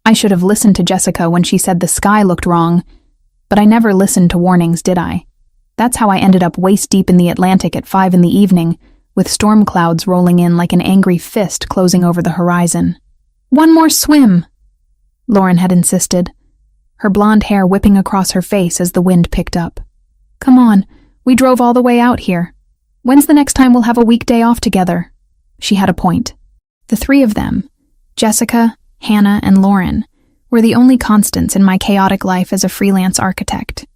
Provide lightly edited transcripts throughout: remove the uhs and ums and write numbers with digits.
I should have listened to Jessica when she said the sky looked wrong, but I never listened to warnings, did I? That's how I ended up waist-deep in the Atlantic at 5 p.m, with storm clouds rolling in like an angry fist closing over the horizon. "One more swim," Lauren had insisted, her blonde hair whipping across her face as the wind picked up. "Come on, we drove all the way out here. When's the next time we'll have a weekday off together?" She had a point. The three of them, Jessica, Hannah, and Lauren, were the only constants in my chaotic life as a freelance architect.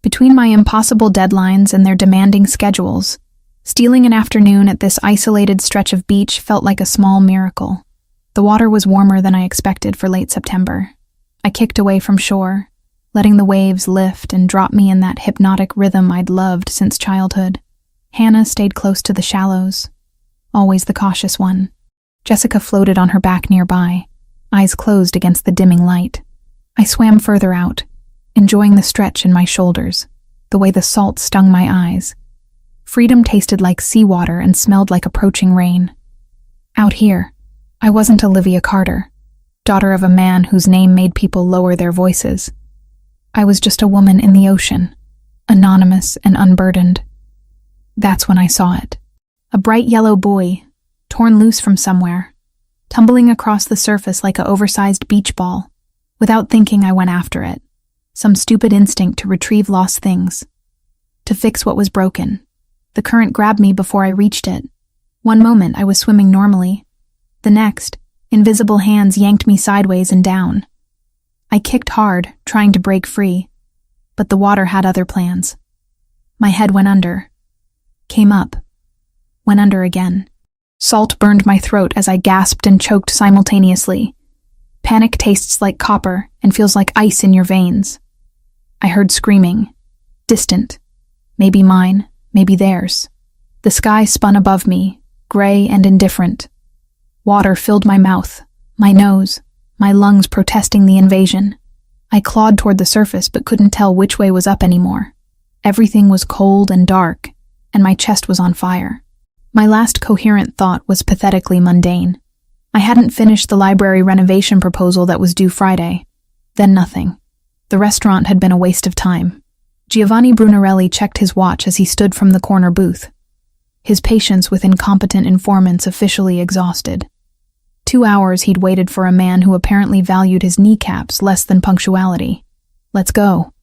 Between my impossible deadlines and their demanding schedules, stealing an afternoon at this isolated stretch of beach felt like a small miracle. The water was warmer than I expected for late September. I kicked away from shore, letting the waves lift and drop me in that hypnotic rhythm I'd loved since childhood. Hannah stayed close to the shallows, always the cautious one. Jessica floated on her back nearby, eyes closed against the dimming light. I swam further out, enjoying the stretch in my shoulders, the way the salt stung my eyes. Freedom tasted like seawater and smelled like approaching rain. Out here, I wasn't Olivia Carter, daughter of a man whose name made people lower their voices. I was just a woman in the ocean, anonymous and unburdened. That's when I saw it. A bright yellow buoy, torn loose from somewhere, tumbling across the surface like an oversized beach ball. Without thinking, I went after it. Some stupid instinct to retrieve lost things, to fix what was broken. The current grabbed me before I reached it. One moment I was swimming normally. The next, invisible hands yanked me sideways and down. I kicked hard, trying to break free, but the water had other plans. My head went under, came up, went under again. Salt burned my throat as I gasped and choked simultaneously. Panic tastes like copper and feels like ice in your veins. I heard screaming, distant, maybe mine, maybe theirs. The sky spun above me, gray and indifferent. Water filled my mouth, my nose, my lungs protesting the invasion. I clawed toward the surface but couldn't tell which way was up anymore. Everything was cold and dark, and my chest was on fire. My last coherent thought was pathetically mundane. I hadn't finished the library renovation proposal that was due Friday. Then nothing. The restaurant had been a waste of time. Giovanni Brunarelli checked his watch as he stood from the corner booth, his patience with incompetent informants officially exhausted. 2 hours he'd waited for a man who apparently valued his kneecaps less than punctuality. "Let's go,"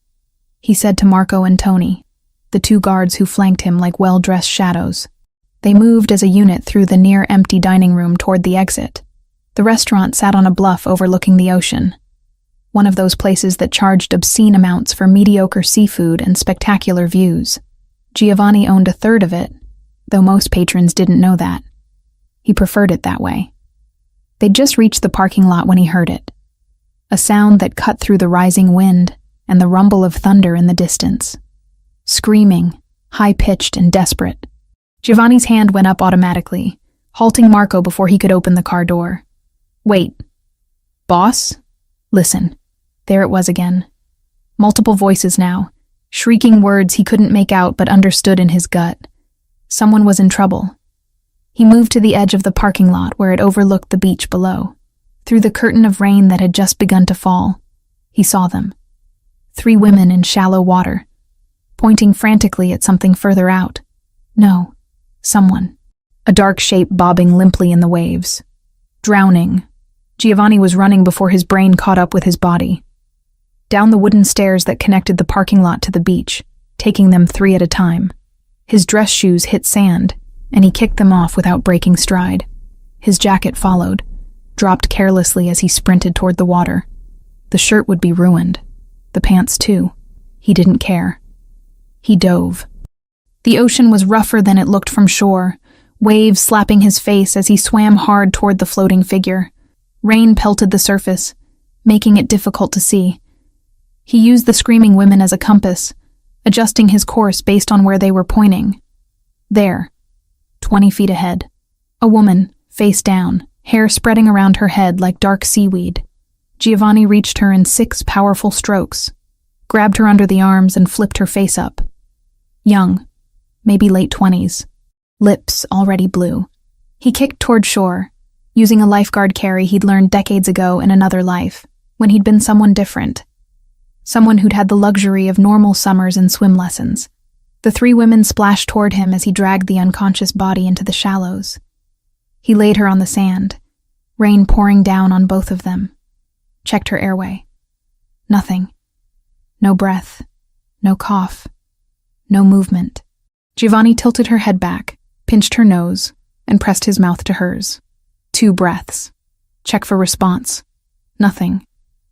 he said to Marco and Tony, the two guards who flanked him like well-dressed shadows. They moved as a unit through the near-empty dining room toward the exit. The restaurant sat on a bluff overlooking the ocean, one of those places that charged obscene amounts for mediocre seafood and spectacular views. Giovanni owned a third of it, though most patrons didn't know that. He preferred it that way. They'd just reached the parking lot when he heard it, a sound that cut through the rising wind and the rumble of thunder in the distance. Screaming, high-pitched and desperate. Giovanni's hand went up automatically, halting Marco before he could open the car door. "Wait. Boss? Listen." There it was again. Multiple voices now, shrieking words he couldn't make out but understood in his gut. Someone was in trouble. He moved to the edge of the parking lot where it overlooked the beach below. Through the curtain of rain that had just begun to fall, he saw them. 3 women in shallow water, pointing frantically at something further out. No, someone. A dark shape bobbing limply in the waves. Drowning. Giovanni was running before his brain caught up with his body. Down the wooden stairs that connected the parking lot to the beach, taking them 3 at a time. His dress shoes hit sand, and he kicked them off without breaking stride. His jacket followed, dropped carelessly as he sprinted toward the water. The shirt would be ruined. The pants too. He didn't care. He dove. The ocean was rougher than it looked from shore, waves slapping his face as he swam hard toward the floating figure. Rain pelted the surface, making it difficult to see. He used the screaming women as a compass, adjusting his course based on where they were pointing. There, 20 feet ahead. A woman, face down, hair spreading around her head like dark seaweed. Giovanni reached her in 6 powerful strokes, grabbed her under the arms and flipped her face up. Young, maybe late 20s, lips already blue. He kicked toward shore, using a lifeguard carry he'd learned decades ago in another life. when he'd been someone different. Someone who'd had the luxury of normal summers and swim lessons. The three women splashed toward him as he dragged the unconscious body into the shallows. He laid her on the sand, rain pouring down on both of them. Checked her airway. Nothing. No breath. No cough. No movement. Giovanni tilted her head back, pinched her nose, and pressed his mouth to hers. 2 breaths. Check for response. Nothing.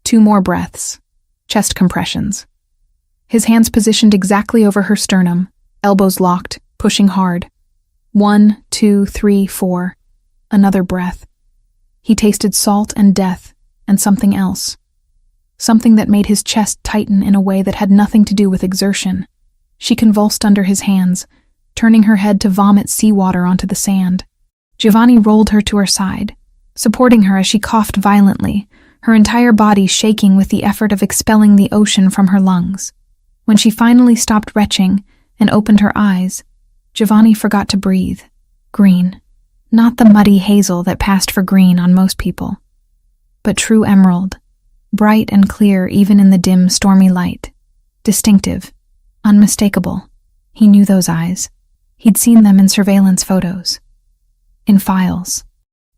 2 more breaths. Chest compressions. His hands positioned exactly over her sternum, elbows locked, pushing hard. 1, 2, 3, 4. Another breath. He tasted salt and death, and something else. Something that made his chest tighten in a way that had nothing to do with exertion. She convulsed under his hands, turning her head to vomit seawater onto the sand. Giovanni rolled her to her side, supporting her as she coughed violently, her entire body shaking with the effort of expelling the ocean from her lungs. When she finally stopped retching and opened her eyes, Giovanni forgot to breathe. Green. Not the muddy hazel that passed for green on most people, but true emerald, bright and clear even in the dim, stormy light. Distinctive. Unmistakable. He knew those eyes. He'd seen them in surveillance photos. In files.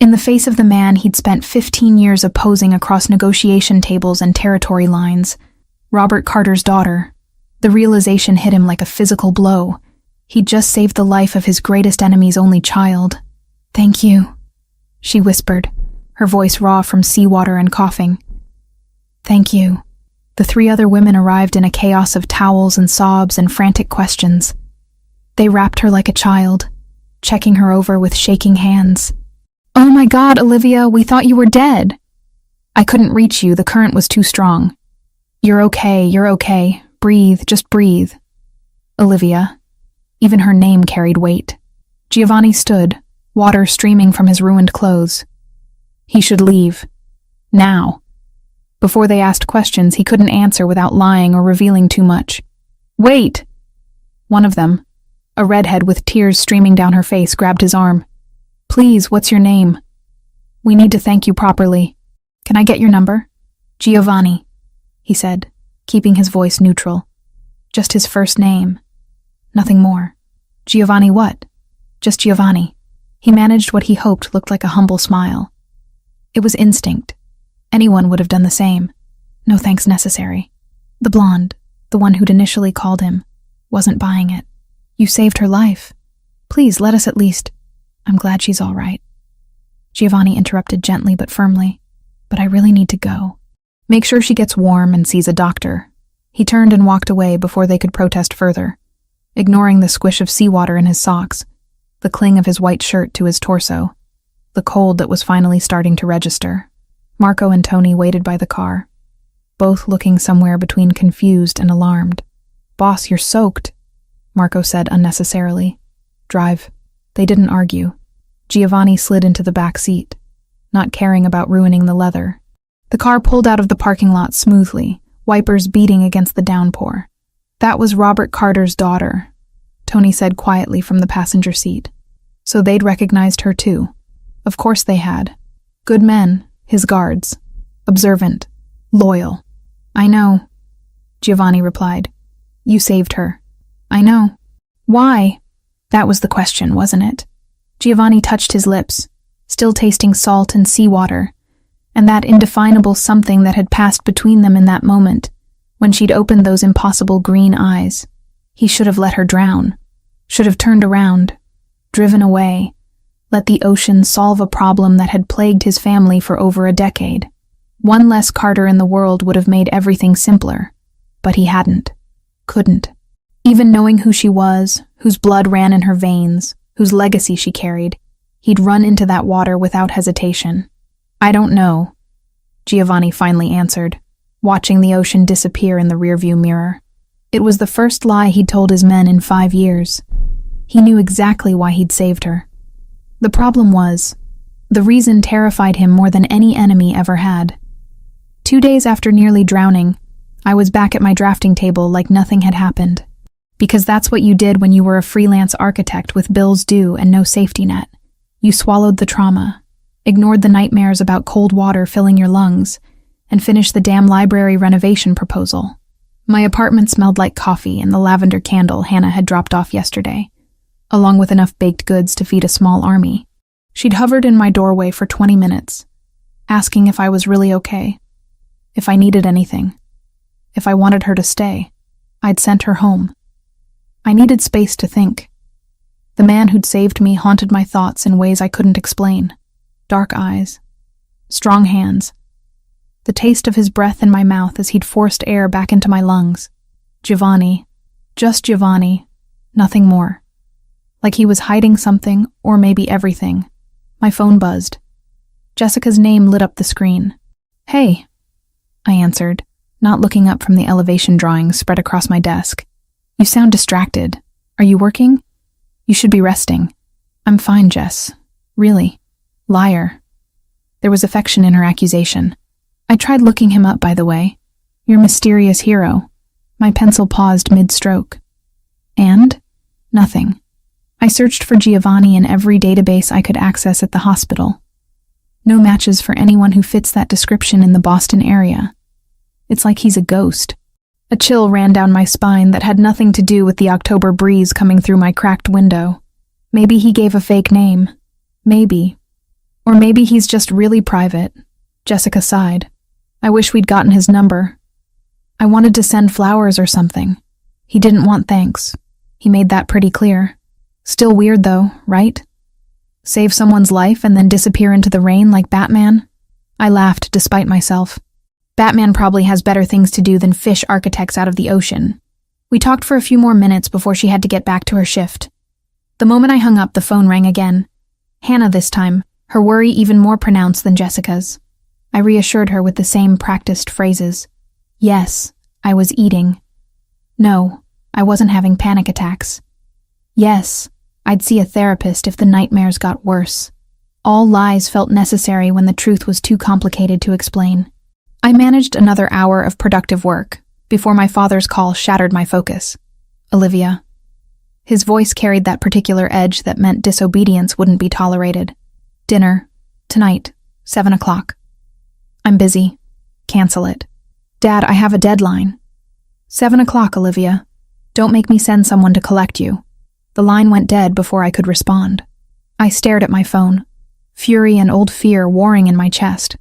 In the face of the man he'd spent 15 years opposing across negotiation tables and territory lines, Robert Carter's daughter. The realization hit him like a physical blow. He'd just saved the life of his greatest enemy's only child. "Thank you," she whispered, her voice raw from seawater and coughing. "Thank you." The 3 other women arrived in a chaos of towels and sobs and frantic questions. They wrapped her like a child, checking her over with shaking hands. "Oh my God, Olivia, we thought you were dead." "I couldn't reach you, the current was too strong." You're okay. Breathe, just breathe." Olivia. Even her name carried weight. Giovanni stood, water streaming from his ruined clothes. He should leave. Now. Before they asked questions, he couldn't answer without lying or revealing too much. "Wait!" One of them, a redhead with tears streaming down her face, grabbed his arm. "Please, what's your name? We need to thank you properly. Can I get your number?" "Giovanni," he said, keeping his voice neutral. Just his first name. Nothing more. "Giovanni what?" "Just Giovanni." He managed what he hoped looked like a humble smile. It was instinct. Anyone would have done the same. No thanks necessary. The blonde, the one who'd initially called him, wasn't buying it. "You saved her life. Please let us at least—" "I'm glad she's all right." Giovanni interrupted gently but firmly. "But I really need to go. Make sure she gets warm and sees a doctor." He turned and walked away before they could protest further, ignoring the squish of seawater in his socks, the cling of his white shirt to his torso, the cold that was finally starting to register. Marco and Tony waited by the car, both looking somewhere between confused and alarmed. "Boss, you're soaked," Marco said unnecessarily. "Drive." They didn't argue. Giovanni slid into the back seat, not caring about ruining the leather. The car pulled out of the parking lot smoothly, wipers beating against the downpour. "That was Robert Carter's daughter," Tony said quietly from the passenger seat. So they'd recognized her too. Of course they had. Good men, his guards. Observant. Loyal. "I know," Giovanni replied. "You saved her." "I know." "Why?" That was the question, wasn't it? Giovanni touched his lips, still tasting salt and seawater, and that indefinable something that had passed between them in that moment, when she'd opened those impossible green eyes. He should have let her drown, should have turned around, driven away, let the ocean solve a problem that had plagued his family for over a decade. One less Carter in the world would have made everything simpler, but he hadn't, couldn't. Even knowing who she was, whose blood ran in her veins, whose legacy she carried, he'd run into that water without hesitation. "I don't know," Giovanni finally answered, watching the ocean disappear in the rearview mirror. It was the first lie he'd told his men in 5 years. He knew exactly why he'd saved her. The problem was, the reason terrified him more than any enemy ever had. 2 days after nearly drowning, I was back at my drafting table like nothing had happened. Because that's what you did when you were a freelance architect with bills due and no safety net. You swallowed the trauma, ignored the nightmares about cold water filling your lungs, and finish the damn library renovation proposal. My apartment smelled like coffee and the lavender candle Hannah had dropped off yesterday, along with enough baked goods to feed a small army. She'd hovered in my doorway for 20 minutes, asking if I was really okay, if I needed anything, if I wanted her to stay. I'd sent her home. I needed space to think. The man who'd saved me haunted my thoughts in ways I couldn't explain. Dark eyes, strong hands, the taste of his breath in my mouth as he'd forced air back into my lungs. Giovanni, just Giovanni, nothing more. Like he was hiding something, or maybe everything. My phone buzzed. Jessica's name lit up the screen. "Hey," I answered, not looking up from the elevation drawings spread across my desk. "You sound distracted. Are you working? You should be resting." "I'm fine, Jess. Really. Liar." There was affection in her accusation. "I tried looking him up, by the way. Your mysterious hero." My pencil paused mid-stroke. "And?" "Nothing. I searched for Giovanni in every database I could access at the hospital. No matches for anyone who fits that description in the Boston area. It's like he's a ghost." A chill ran down my spine that had nothing to do with the October breeze coming through my cracked window. Maybe he gave a fake name. Maybe. Or maybe he's just really private. Jessica sighed. "I wish we'd gotten his number. I wanted to send flowers or something. He didn't want thanks. He made that pretty clear. Still weird though, right? Save someone's life and then disappear into the rain like Batman?" I laughed despite myself. Batman probably has better things to do than fish architects out of the ocean. We talked for a few more minutes before she had to get back to her shift. The moment I hung up, the phone rang again. Hannah this time, her worry even more pronounced than Jessica's. I reassured her with the same practiced phrases. Yes, I was eating. No, I wasn't having panic attacks. Yes, I'd see a therapist if the nightmares got worse. All lies felt necessary when the truth was too complicated to explain. I managed another hour of productive work before my father's call shattered my focus. "Olivia." His voice carried that particular edge that meant disobedience wouldn't be tolerated. "Dinner. Tonight. 7 o'clock. "I'm busy. Cancel it." "Dad, I have a deadline." 7 o'clock, Olivia. Don't make me send someone to collect you." The line went dead before I could respond. I stared at my phone, fury and old fear warring in my chest.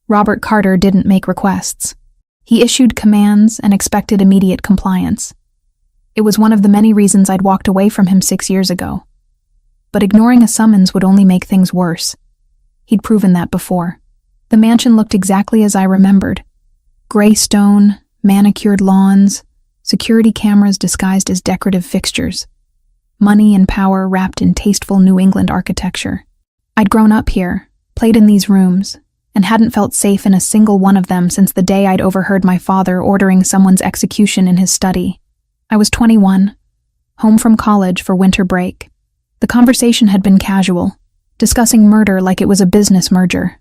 Robert Carter didn't make requests. He issued commands and expected immediate compliance. It was one of the many reasons I'd walked away from him 6 years ago. But ignoring a summons would only make things worse. He'd proven that before. The mansion looked exactly as I remembered. Gray stone, manicured lawns, security cameras disguised as decorative fixtures. Money and power wrapped in tasteful New England architecture. I'd grown up here, played in these rooms, and hadn't felt safe in a single one of them since the day I'd overheard my father ordering someone's execution in his study. I was 21, home from college for winter break. The conversation had been casual, discussing murder like it was a business merger.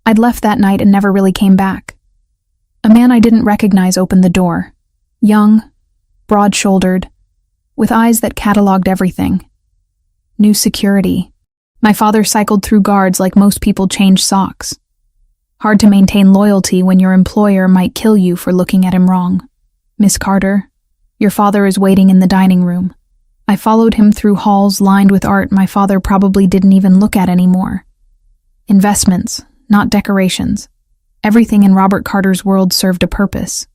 I'd left that night and never really came back. A man I didn't recognize opened the door. Young, broad-shouldered, with eyes that cataloged everything. New security. My father cycled through guards like most people change socks. Hard to maintain loyalty when your employer might kill you for looking at him wrong. "Miss Carter, your father is waiting in the dining room." I followed him through halls lined with art my father probably didn't even look at anymore. Investments, not decorations. Everything in Robert Carter's world served a purpose.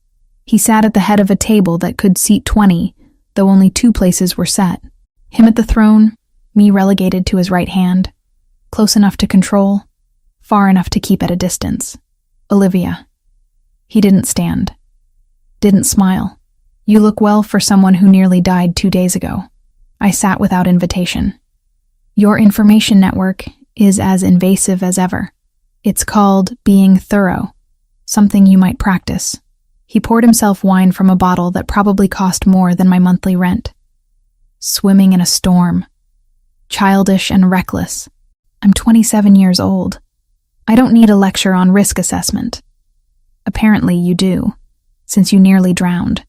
He sat at the head of a table that could seat 20, though only 2 places were set. Him at the throne, me relegated to his right hand. Close enough to control, far enough to keep at a distance. "Olivia." He didn't stand. Didn't smile. "You look well for someone who nearly died 2 days ago." I sat without invitation. "Your information network is as invasive as ever. It's called being thorough, something you might practice." He poured himself wine from a bottle that probably cost more than my monthly rent. Swimming in a storm. Childish and reckless. I'm 27 years old. I don't need a lecture on risk assessment. Apparently you do, since you nearly drowned.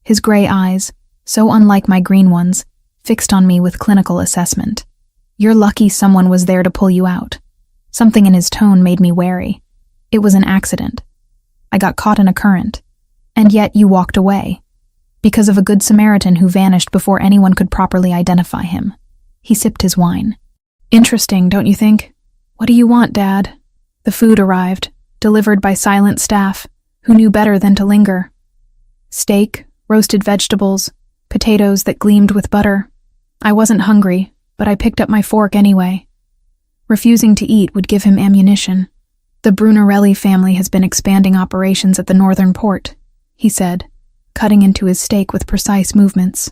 His gray eyes, so unlike my green ones, fixed on me with clinical assessment. "You're lucky someone was there to pull you out." Something in his tone made me wary. It was an accident. I got caught in a current. And yet you walked away. Because of a good Samaritan who vanished before anyone could properly identify him. He sipped his wine. Interesting, don't you think? What do you want, Dad? The food arrived, delivered by silent staff, who knew better than to linger. Steak, roasted vegetables, potatoes that gleamed with butter. I wasn't hungry, but I picked up my fork anyway. Refusing to eat would give him ammunition. The Brunarelli family has been expanding operations at the northern port, he said, cutting into his steak with precise movements.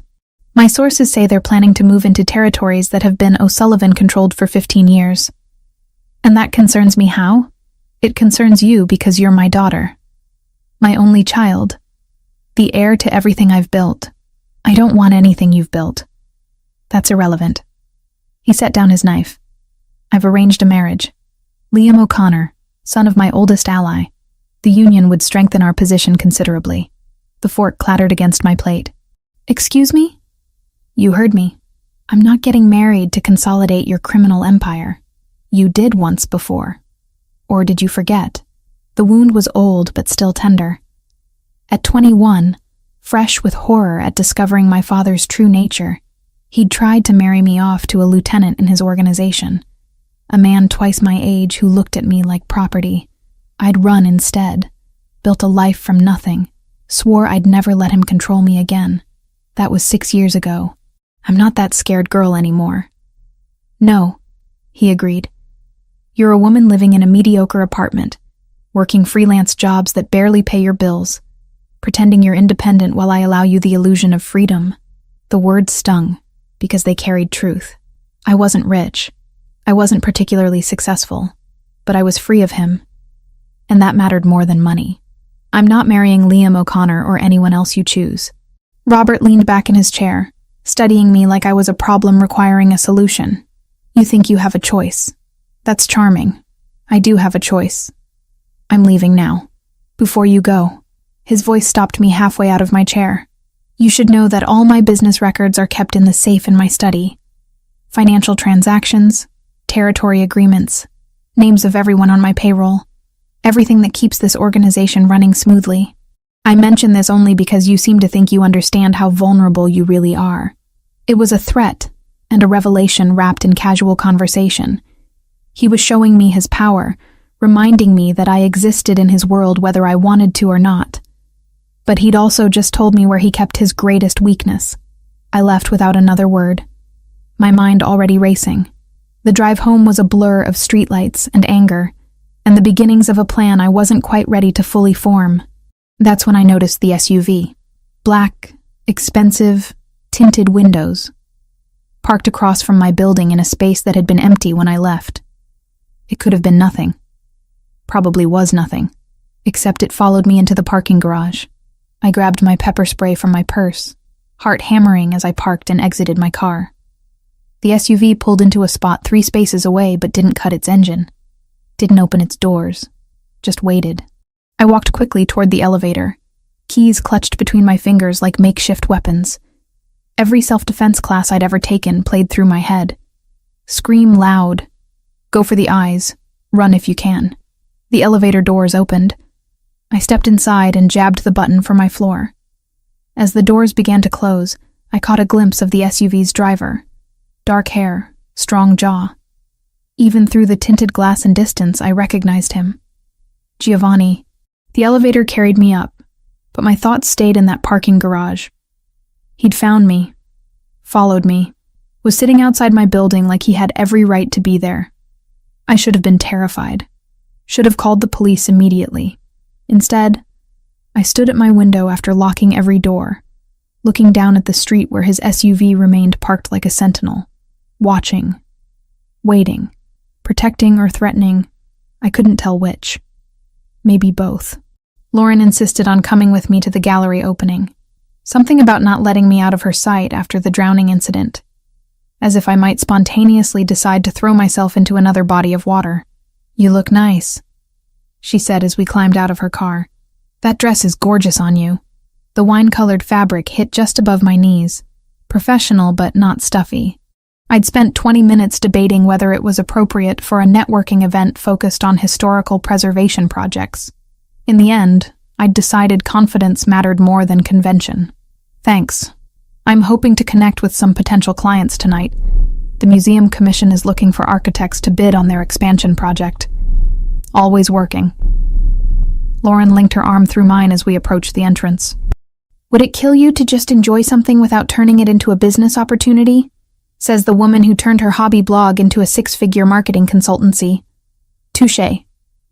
My sources say they're planning to move into territories that have been O'Sullivan-controlled for 15 years. And that concerns me how? It concerns you because you're my daughter. My only child. The heir to everything I've built. I don't want anything you've built. That's irrelevant. He set down his knife. I've arranged a marriage. Liam O'Connor, son of my oldest ally. The union would strengthen our position considerably. The fork clattered against my plate. Excuse me? You heard me. I'm not getting married to consolidate your criminal empire. You did once before. Or did you forget? The wound was old but still tender. At 21, fresh with horror at discovering my father's true nature, he'd tried to marry me off to a lieutenant in his organization. A man twice my age who looked at me like property. I'd run instead, built a life from nothing, swore I'd never let him control me again. That was 6 years ago. I'm not that scared girl anymore. No, he agreed. You're a woman living in a mediocre apartment, working freelance jobs that barely pay your bills, pretending you're independent while I allow you the illusion of freedom. The words stung, because they carried truth. I wasn't rich. I wasn't particularly successful, but I was free of him, and that mattered more than money. I'm not marrying Liam O'Connor or anyone else you choose. Robert leaned back in his chair, studying me like I was a problem requiring a solution. You think you have a choice. That's charming. I do have a choice. I'm leaving now. Before you go. His voice stopped me halfway out of my chair. You should know that all my business records are kept in the safe in my study. Financial transactions, territory agreements, names of everyone on my payroll, everything that keeps this organization running smoothly. I mention this only because you seem to think you understand how vulnerable you really are. It was a threat and a revelation wrapped in casual conversation. He was showing me his power, reminding me that I existed in his world whether I wanted to or not. But he'd also just told me where he kept his greatest weakness. I left without another word, my mind already racing. The drive home was a blur of streetlights and anger, and the beginnings of a plan I wasn't quite ready to fully form. That's when I noticed the SUV. Black, expensive, tinted windows. Parked across from my building in a space that had been empty when I left. It could have been nothing. Probably was nothing, except it followed me into the parking garage. I grabbed my pepper spray from my purse, heart hammering as I parked and exited my car. The SUV pulled into a spot 3 spaces away but didn't cut its engine. Didn't open its doors. Just waited. I walked quickly toward the elevator, keys clutched between my fingers like makeshift weapons. Every self-defense class I'd ever taken played through my head. Scream loud. Go for the eyes. Run if you can. The elevator doors opened. I stepped inside and jabbed the button for my floor. As the doors began to close, I caught a glimpse of the SUV's driver. Dark hair, strong jaw. Even through the tinted glass and distance, I recognized him. Giovanni. The elevator carried me up, but my thoughts stayed in that parking garage. He'd found me, followed me, was sitting outside my building like he had every right to be there. I should have been terrified. Should have called the police immediately. Instead, I stood at my window after locking every door, looking down at the street where his SUV remained parked like a sentinel, watching, waiting, protecting or threatening. I couldn't tell which. Maybe both. Lauren insisted on coming with me to the gallery opening. Something about not letting me out of her sight after the drowning incident. As if I might spontaneously decide to throw myself into another body of water. You look nice, she said as we climbed out of her car. That dress is gorgeous on you. The wine-colored fabric hit just above my knees. Professional but not stuffy. I'd spent 20 minutes debating whether it was appropriate for a networking event focused on historical preservation projects. In the end, I'd decided confidence mattered more than convention. Thanks. I'm hoping to connect with some potential clients tonight. The museum commission is looking for architects to bid on their expansion project. Always working. Lauren linked her arm through mine as we approached the entrance. Would it kill you to just enjoy something without turning it into a business opportunity? Says the woman who turned her hobby blog into a 6-figure marketing consultancy. Touché.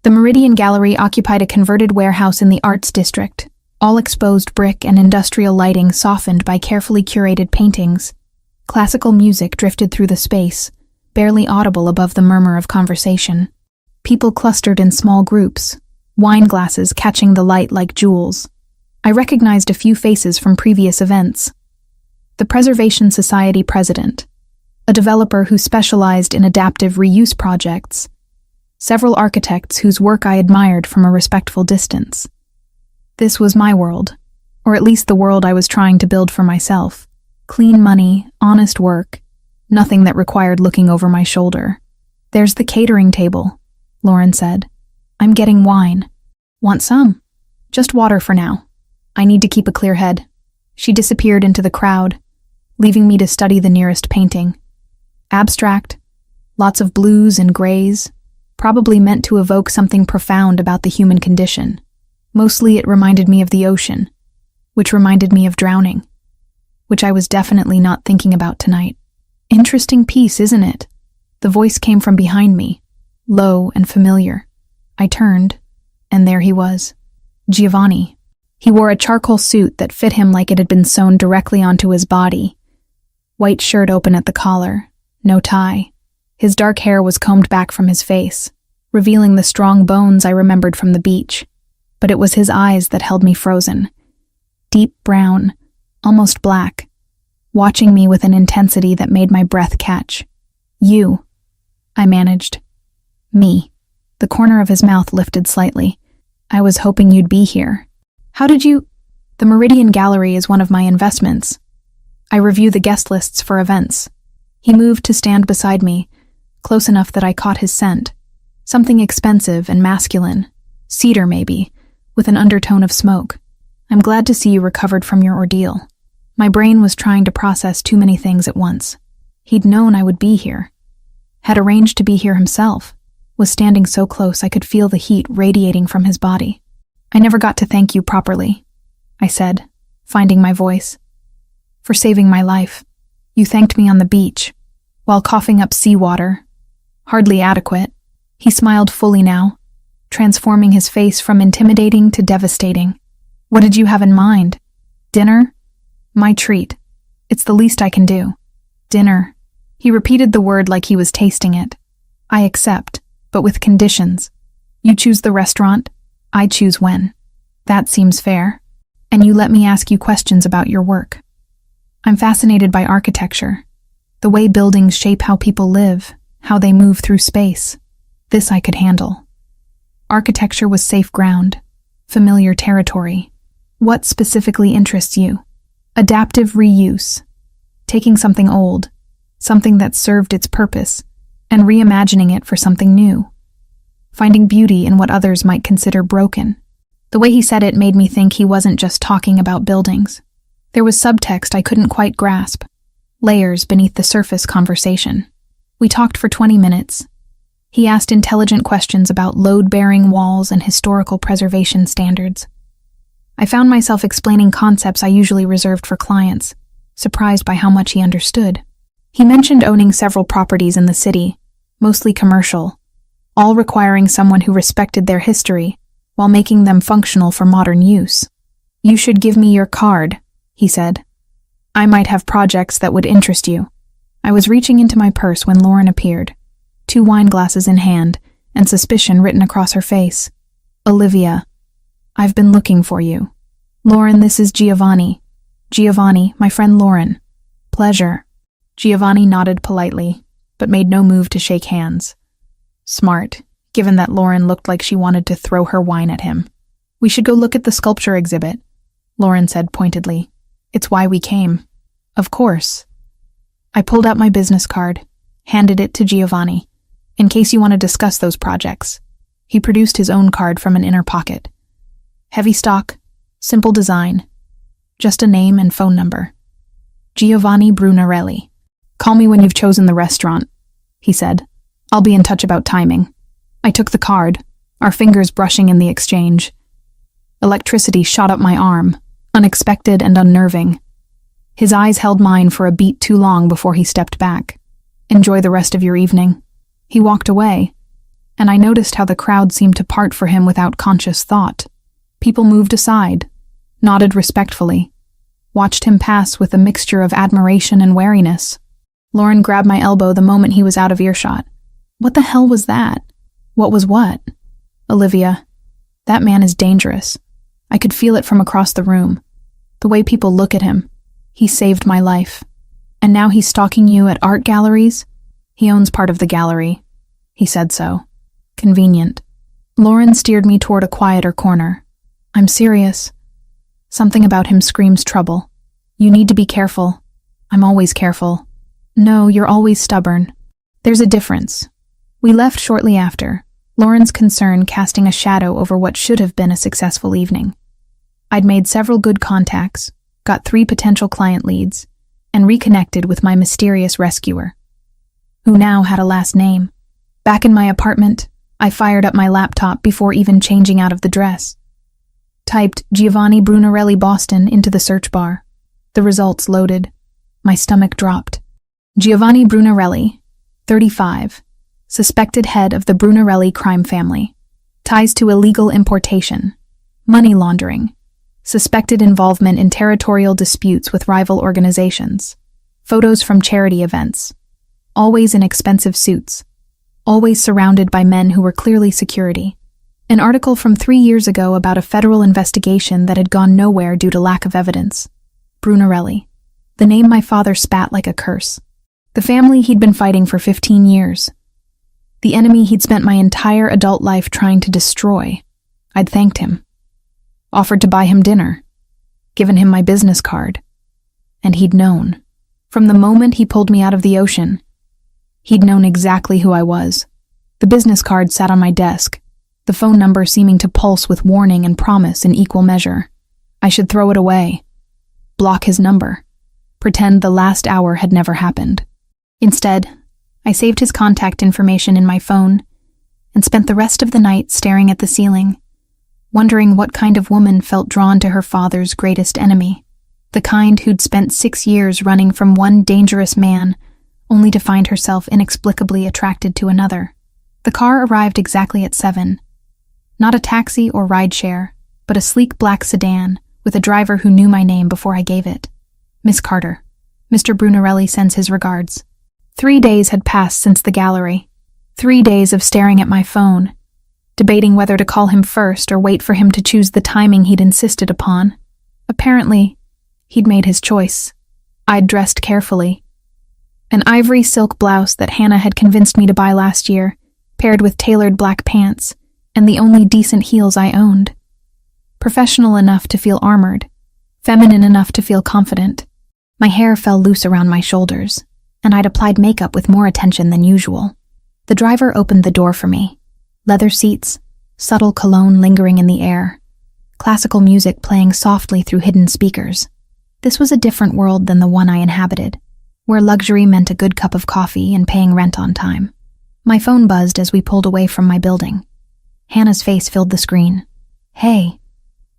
The Meridian Gallery occupied a converted warehouse in the Arts District, all exposed brick and industrial lighting softened by carefully curated paintings. Classical music drifted through the space, barely audible above the murmur of conversation. People clustered in small groups, wine glasses catching the light like jewels. I recognized a few faces from previous events. The Preservation Society president, a developer who specialized in adaptive reuse projects, several architects whose work I admired from a respectful distance. This was my world, or at least the world I was trying to build for myself. Clean money, honest work, nothing that required looking over my shoulder. There's the catering table, Lauren said. I'm getting wine. Want some? Just water for now. I need to keep a clear head. She disappeared into the crowd, leaving me to study the nearest painting. Abstract, lots of blues and grays, probably meant to evoke something profound about the human condition. Mostly it reminded me of the ocean, which reminded me of drowning, which I was definitely not thinking about tonight. Interesting piece, isn't it? The voice came from behind me, low and familiar. I turned, and there he was. Giovanni. He wore a charcoal suit that fit him like it had been sewn directly onto his body. White shirt open at the collar, no tie. His dark hair was combed back from his face, revealing the strong bones I remembered from the beach. But it was his eyes that held me frozen. Deep brown, almost black, watching me with an intensity that made my breath catch. You, I managed. Me. The corner of his mouth lifted slightly. I was hoping you'd be here. How did you? The Meridian Gallery is one of my investments. I review the guest lists for events. He moved to stand beside me, close enough that I caught his scent. Something expensive and masculine. Cedar, maybe, with an undertone of smoke. I'm glad to see you recovered from your ordeal. My brain was trying to process too many things at once. He'd known I would be here. Had arranged to be here himself. Was standing so close I could feel the heat radiating from his body. I never got to thank you properly, I said, finding my voice. For saving my life. You thanked me on the beach, while coughing up seawater. Hardly adequate. He smiled fully now, transforming his face from intimidating to devastating. What did you have in mind? Dinner? My treat. It's the least I can do. Dinner. He repeated the word like he was tasting it. I accept, but with conditions. You choose the restaurant, I choose when. That seems fair. And you let me ask you questions about your work. I'm fascinated by architecture, the way buildings shape how people live, how they move through space. This I could handle. Architecture was safe ground, familiar territory. What specifically interests you? Adaptive reuse. Taking something old, something that served its purpose, and reimagining it for something new. Finding beauty in what others might consider broken. The way he said it made me think he wasn't just talking about buildings. There was subtext I couldn't quite grasp, layers beneath the surface conversation. We talked for 20 minutes. He asked intelligent questions about load-bearing walls and historical preservation standards. I found myself explaining concepts I usually reserved for clients, surprised by how much he understood. He mentioned owning several properties in the city, mostly commercial, all requiring someone who respected their history while making them functional for modern use. You should give me your card, he said. I might have projects that would interest you. I was reaching into my purse when Lauren appeared, 2 wine glasses in hand, and suspicion written across her face. Olivia, I've been looking for you. Lauren, this is Giovanni. Giovanni, my friend Lauren. Pleasure. Giovanni nodded politely, but made no move to shake hands. Smart, given that Lauren looked like she wanted to throw her wine at him. We should go look at the sculpture exhibit, Lauren said pointedly. It's why we came. Of course. I pulled out my business card, handed it to Giovanni. In case you want to discuss those projects. He produced his own card from an inner pocket. Heavy stock, simple design, just a name and phone number. Giovanni Brunarelli. Call me when you've chosen the restaurant, he said. I'll be in touch about timing. I took the card, our fingers brushing in the exchange. Electricity shot up my arm, unexpected and unnerving. His eyes held mine for a beat too long before he stepped back. Enjoy the rest of your evening. He walked away, and I noticed how the crowd seemed to part for him without conscious thought. People moved aside, nodded respectfully, watched him pass with a mixture of admiration and wariness. Lauren grabbed my elbow the moment he was out of earshot. What the hell was that? What was what? Olivia, that man is dangerous. I could feel it from across the room. The way people look at him. He saved my life. And now he's stalking you at art galleries? He owns part of the gallery. He said so. Convenient. Lauren steered me toward a quieter corner. I'm serious. Something about him screams trouble. You need to be careful. I'm always careful. No, you're always stubborn. There's a difference. We left shortly after, Lauren's concern casting a shadow over what should have been a successful evening. I'd made several good contacts, got 3 potential client leads, and reconnected with my mysterious rescuer, who now had a last name. Back in my apartment, I fired up my laptop before even changing out of the dress. Typed Giovanni Brunarelli Boston into the search bar. The results loaded. My stomach dropped. Giovanni Brunarelli, 35, suspected head of the Brunarelli crime family. Ties to illegal importation, money laundering, suspected involvement in territorial disputes with rival organizations, photos from charity events, always in expensive suits, always surrounded by men who were clearly security. An article from 3 years ago about a federal investigation that had gone nowhere due to lack of evidence. Brunarelli, the name my father spat like a curse. The family he'd been fighting for 15 years. The enemy he'd spent my entire adult life trying to destroy. I'd thanked him. Offered to buy him dinner. Given him my business card. And he'd known. From the moment he pulled me out of the ocean, he'd known exactly who I was. The business card sat on my desk, the phone number seeming to pulse with warning and promise in equal measure. I should throw it away. Block his number. Pretend the last hour had never happened. Instead, I saved his contact information in my phone and spent the rest of the night staring at the ceiling, wondering what kind of woman felt drawn to her father's greatest enemy, the kind who'd spent 6 years running from one dangerous man only to find herself inexplicably attracted to another. The car arrived exactly at 7. Not a taxi or rideshare, but a sleek black sedan with a driver who knew my name before I gave it. Miss Carter. Mr. Brunarelli sends his regards. 3 days had passed since the gallery. 3 days of staring at my phone, debating whether to call him first or wait for him to choose the timing he'd insisted upon. Apparently, he'd made his choice. I'd dressed carefully. An ivory silk blouse that Hannah had convinced me to buy last year, paired with tailored black pants, and the only decent heels I owned. Professional enough to feel armored, feminine enough to feel confident. My hair fell loose around my shoulders, and I'd applied makeup with more attention than usual. The driver opened the door for me. Leather seats, subtle cologne lingering in the air, classical music playing softly through hidden speakers. This was a different world than the one I inhabited, where luxury meant a good cup of coffee and paying rent on time. My phone buzzed as we pulled away from my building. Hannah's face filled the screen. "Hey,"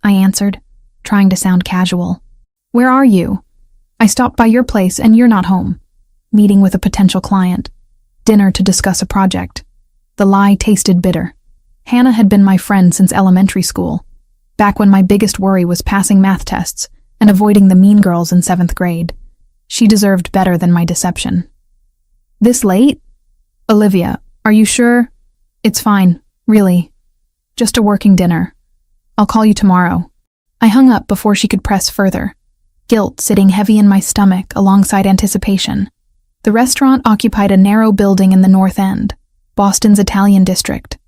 I answered, trying to sound casual. "Where are you? I stopped by your place and you're not home." Meeting with a potential client. Dinner to discuss a project. The lie tasted bitter. Hannah had been my friend since elementary school, back when my biggest worry was passing math tests and avoiding the mean girls in 7th grade. She deserved better than my deception. "This late? Olivia, are you sure?" "It's fine, really. Just a working dinner. I'll call you tomorrow." I hung up before she could press further, guilt sitting heavy in my stomach alongside anticipation. The restaurant occupied a narrow building in the North End, Boston's Italian district.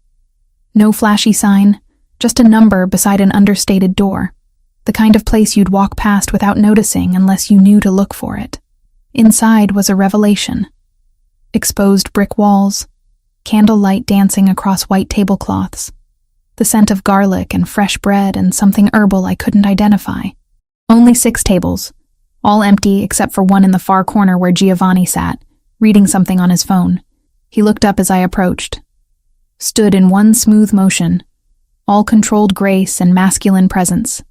No flashy sign, just a number beside an understated door, the kind of place you'd walk past without noticing unless you knew to look for it. Inside was a revelation. Exposed brick walls, candlelight dancing across white tablecloths, The scent of garlic and fresh bread and something herbal I couldn't identify. Only 6 tables, all empty except for one in the far corner where Giovanni sat, reading something on his phone. He looked up as I approached. Stood in one smooth motion, all controlled grace and masculine presence.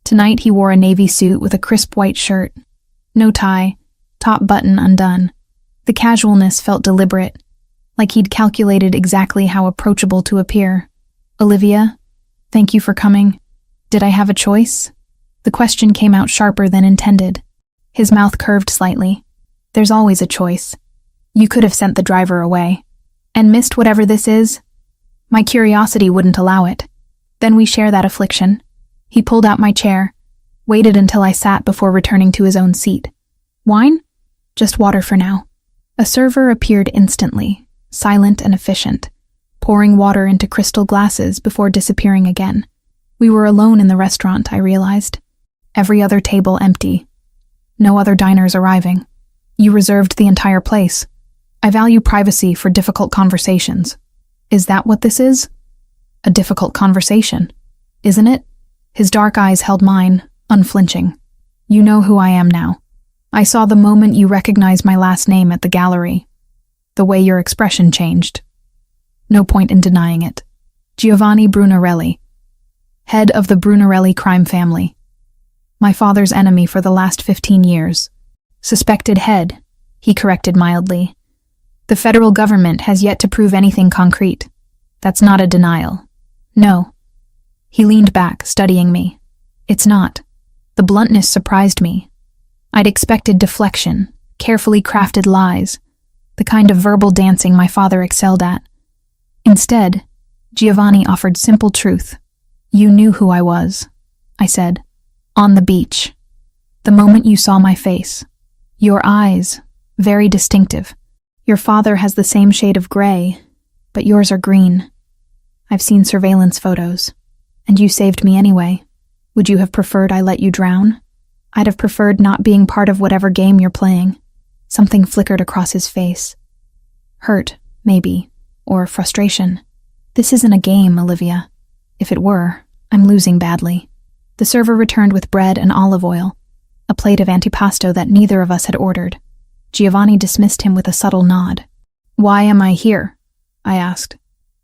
Tonight he wore a navy suit with a crisp white shirt. No tie, top button undone. The casualness felt deliberate, like he'd calculated exactly how approachable to appear. "Olivia, thank you for coming. Did I have a choice?" The question came out sharper than intended. His mouth curved slightly. "There's always a choice. You could have sent the driver away. And missed whatever this is? My curiosity wouldn't allow it. Then we share that affliction." He pulled out my chair, waited until I sat before returning to his own seat. "Wine? Just water for now." A server appeared instantly, silent and efficient, pouring water into crystal glasses before disappearing again. We were alone in the restaurant, I realized. Every other table empty. No other diners arriving. "You reserved the entire place. I value privacy for difficult conversations. Is that what this is? A difficult conversation, isn't it?" His dark eyes held mine, unflinching. "You know who I am now. I saw the moment you recognized my last name at the gallery. The way your expression changed. No point in denying it. Giovanni Brunarelli, head of the Brunarelli crime family. My father's enemy for the last 15 years. Suspected head," he corrected mildly. "The federal government has yet to prove anything concrete. That's not a denial." "No." He leaned back, studying me. "It's not." The bluntness surprised me. I'd expected deflection, carefully crafted lies, the kind of verbal dancing my father excelled at. Instead, Giovanni offered simple truth. "You knew who I was," I said. "On the beach. The moment you saw my face. Your eyes, very distinctive. Your father has the same shade of gray, but yours are green. I've seen surveillance photos. And you saved me anyway. Would you have preferred I let you drown? I'd have preferred not being part of whatever game you're playing." Something flickered across his face. Hurt, maybe, or frustration. "This isn't a game, Olivia. If it were, I'm losing badly." The server returned with bread and olive oil, a plate of antipasto that neither of us had ordered. Giovanni dismissed him with a subtle nod. "Why am I here?" I asked.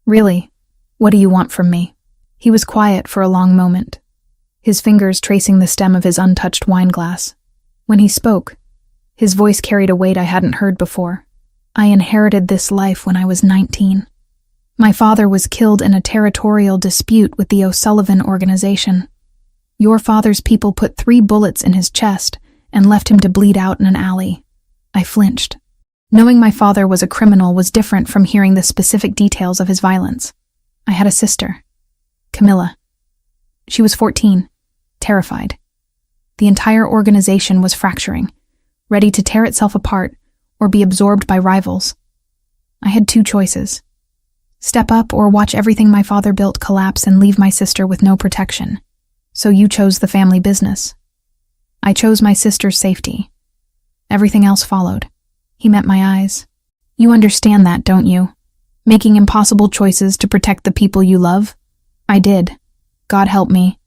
"Really, what do you want from me?" He was quiet for a long moment, his fingers tracing the stem of his untouched wine glass. When he spoke, his voice carried a weight I hadn't heard before. "I inherited this life when I was 19. My father was killed in a territorial dispute with the O'Sullivan organization. Your father's people put 3 bullets in his chest and left him to bleed out in an alley." I flinched. Knowing my father was a criminal was different from hearing the specific details of his violence. I had a sister, Camilla. She was 14, terrified. The entire organization was fracturing, ready to tear itself apart or be absorbed by rivals. I had 2 choices. Step up or watch everything my father built collapse and leave my sister with no protection. So you chose the family business. I chose my sister's safety. Everything else followed. He met my eyes. "You understand that, don't you? Making impossible choices to protect the people you love?" I did. God help me.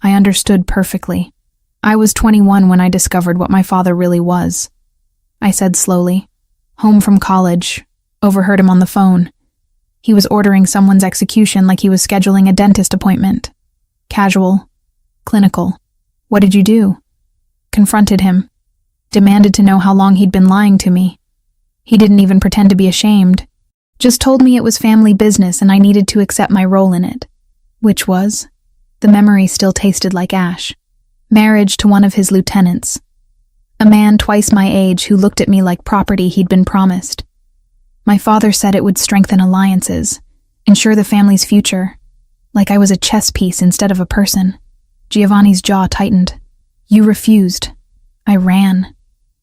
I understood perfectly. I was 21 when I discovered what my father really was. I said slowly. Home from college. Overheard him on the phone. He was ordering someone's execution like he was scheduling a dentist appointment. Casual. Clinical. "What did you do?" Confronted him. Demanded to know how long he'd been lying to me. He didn't even pretend to be ashamed. Just told me it was family business and I needed to accept my role in it. Which was? The memory still tasted like ash. Marriage to one of his lieutenants. A man twice my age who looked at me like property he'd been promised. My father said it would strengthen alliances, ensure the family's future, like I was a chess piece instead of a person. Giovanni's jaw tightened. "You refused." I ran,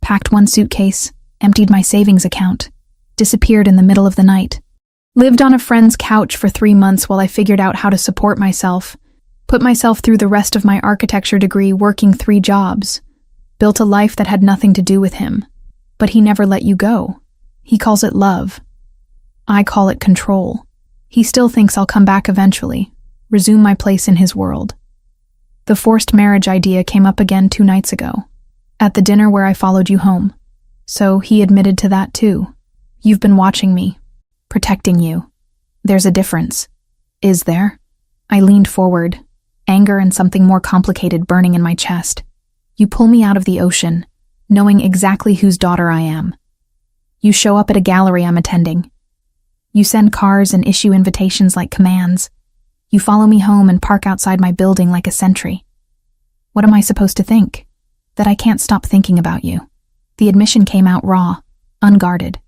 packed one suitcase, emptied my savings account, disappeared in the middle of the night. Lived on a friend's couch for 3 months while I figured out how to support myself, put myself through the rest of my architecture degree working 3 jobs, built a life that had nothing to do with him. But he never let you go. He calls it love. I call it control. He still thinks I'll come back eventually, resume my place in his world. The forced marriage idea came up again 2 nights ago, at the dinner where I followed you home. So he admitted to that too. You've been watching me, protecting you. There's a difference. Is there? I leaned forward, anger and something more complicated burning in my chest. You pull me out of the ocean, knowing exactly whose daughter I am. You show up at a gallery I'm attending. You send cars and issue invitations like commands. You follow me home and park outside my building like a sentry. What am I supposed to think? That I can't stop thinking about you. The admission came out raw, unguarded.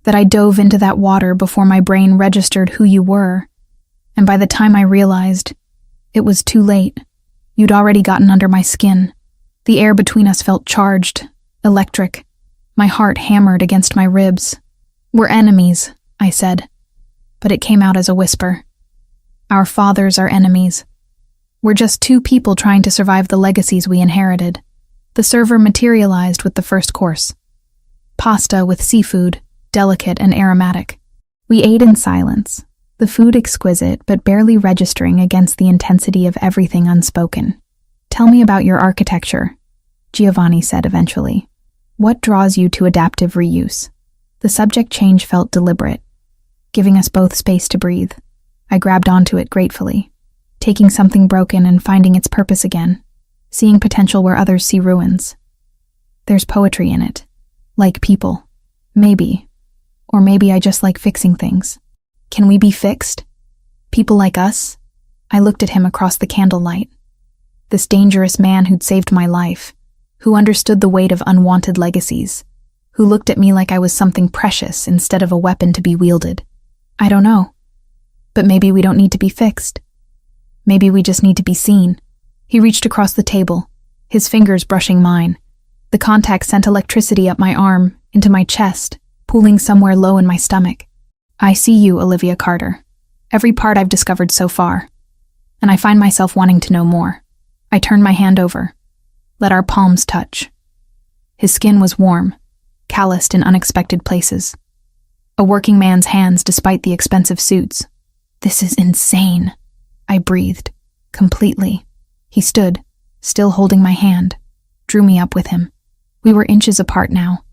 That I dove into that water before my brain registered who you were. And by the time I realized, it was too late. You'd already gotten under my skin. The air between us felt charged, electric. My heart hammered against my ribs. We're enemies, I said. But it came out as a whisper. Our fathers are enemies. We're just 2 people trying to survive the legacies we inherited. The server materialized with the first course. Pasta with seafood, delicate and aromatic. We ate in silence, the food exquisite but barely registering against the intensity of everything unspoken. Tell me about your architecture, Giovanni said eventually. What draws you to adaptive reuse? The subject change felt deliberate, giving us both space to breathe. I grabbed onto it gratefully, taking something broken and finding its purpose again, seeing potential where others see ruins. There's poetry in it, like people. Maybe. Or maybe I just like fixing things. Can we be fixed? People like us? I looked at him across the candlelight. This dangerous man who'd saved my life, who understood the weight of unwanted legacies, who looked at me like I was something precious instead of a weapon to be wielded. I don't know. But maybe we don't need to be fixed. Maybe we just need to be seen. He reached across the table, his fingers brushing mine. The contact sent electricity up my arm, into my chest, pooling somewhere low in my stomach. I see you, Olivia Carter. Every part I've discovered so far. And I find myself wanting to know more. I turned my hand over. Let our palms touch. His skin was warm, calloused in unexpected places. A working man's hands despite the expensive suits. This is insane, I breathed, completely. He stood, still holding my hand, drew me up with him. We were inches apart now,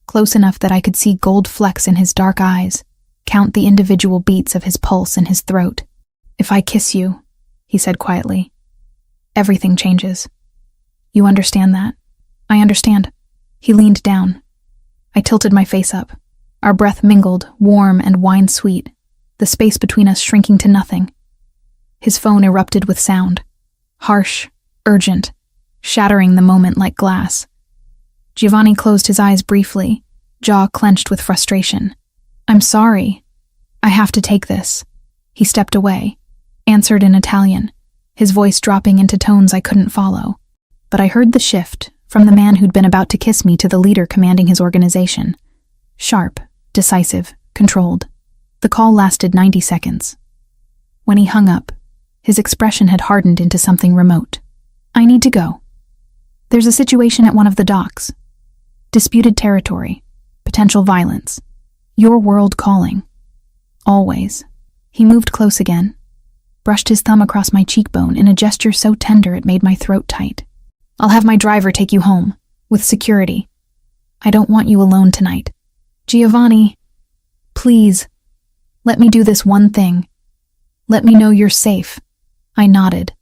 close enough that I could see gold flecks in his dark eyes, count the individual beats of his pulse in his throat. If I kiss you, he said quietly, everything changes. You understand that? I understand. He leaned down. I tilted my face up. Our breath mingled, warm and wine-sweet, the space between us shrinking to nothing. His phone erupted with sound, harsh, urgent, shattering the moment like glass. Giovanni closed his eyes briefly, jaw clenched with frustration. I'm sorry. I have to take this. He stepped away, answered in Italian, his voice dropping into tones I couldn't follow. But I heard the shift, from the man who'd been about to kiss me to the leader commanding his organization. Sharp, decisive, controlled. The call lasted 90 seconds. When he hung up, his expression had hardened into something remote. I need to go. There's a situation at one of the docks. Disputed territory. Potential violence. Your world calling. Always. He moved close again, brushed his thumb across my cheekbone in a gesture so tender it made my throat tight. I'll have my driver take you home, with security. I don't want you alone tonight. Giovanni, please, let me do this one thing. Let me know you're safe. I nodded,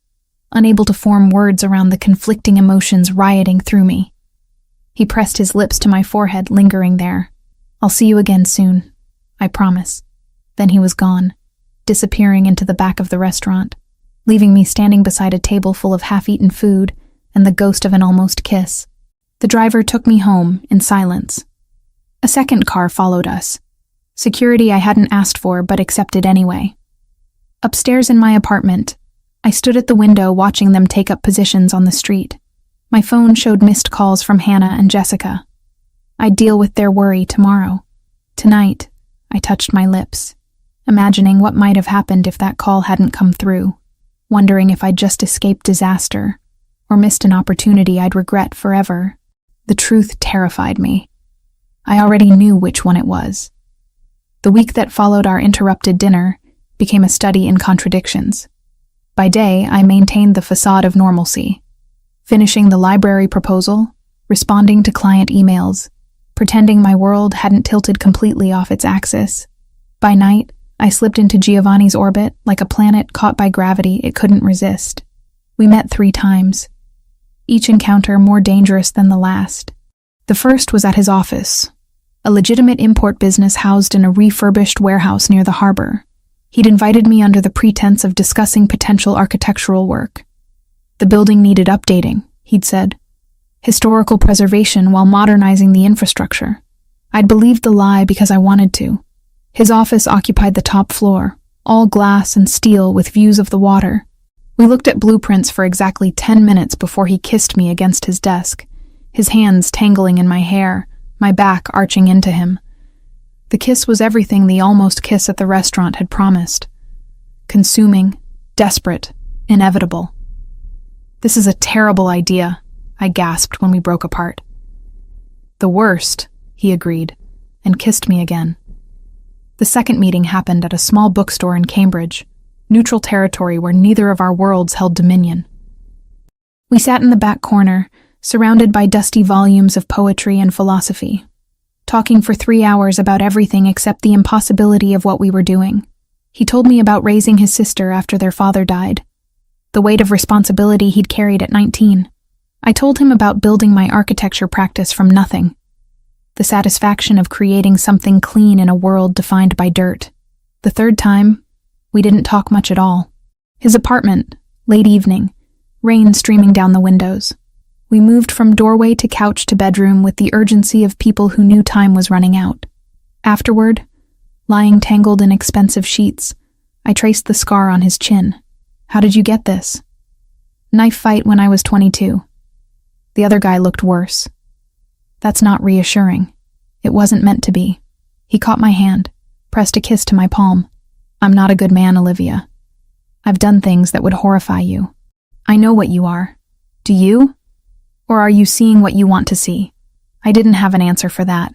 unable to form words around the conflicting emotions rioting through me. He pressed his lips to my forehead, lingering there. I'll see you again soon, I promise. Then he was gone, disappearing into the back of the restaurant, leaving me standing beside a table full of half-eaten food and the ghost of an almost kiss. The driver took me home in silence. A second car followed us. Security I hadn't asked for but accepted anyway. Upstairs in my apartment, I stood at the window watching them take up positions on the street. My phone showed missed calls from Hannah and Jessica. I'd deal with their worry tomorrow. Tonight, I touched my lips, imagining what might have happened if that call hadn't come through, wondering if I'd just escaped disaster or missed an opportunity I'd regret forever. The truth terrified me. I already knew which one it was. The week that followed our interrupted dinner became a study in contradictions. By day, I maintained the facade of normalcy, finishing the library proposal, responding to client emails, pretending my world hadn't tilted completely off its axis. By night, I slipped into Giovanni's orbit like a planet caught by gravity it couldn't resist. We met 3 times, each encounter more dangerous than the last. The first was at his office, a legitimate import business housed in a refurbished warehouse near the harbor. He'd invited me under the pretense of discussing potential architectural work. The building needed updating, he'd said. Historical preservation while modernizing the infrastructure. I'd believed the lie because I wanted to. His office occupied the top floor, all glass and steel with views of the water. We looked at blueprints for exactly 10 minutes before he kissed me against his desk, his hands tangling in my hair, my back arching into him. The kiss was everything the almost kiss at the restaurant had promised. Consuming, desperate, inevitable. "This is a terrible idea," I gasped when we broke apart. "The worst," he agreed, and kissed me again. The second meeting happened at a small bookstore in Cambridge, neutral territory where neither of our worlds held dominion. We sat in the back corner, surrounded by dusty volumes of poetry and philosophy, talking for 3 hours about everything except the impossibility of what we were doing. He told me about raising his sister after their father died, the weight of responsibility he'd carried at 19. I told him about building my architecture practice from nothing, the satisfaction of creating something clean in a world defined by dirt. The third time, we didn't talk much at all. His apartment, late evening, rain streaming down the windows. We moved from doorway to couch to bedroom with the urgency of people who knew time was running out. Afterward, lying tangled in expensive sheets, I traced the scar on his chin. "How did you get this?" "Knife fight when I was 22. The other guy looked worse. That's not reassuring. It wasn't meant to be. He caught my hand, pressed a kiss to my palm. "I'm not a good man, Olivia. I've done things that would horrify you. I know what you are. Do you? Or are you seeing what you want to see?" I didn't have an answer for that.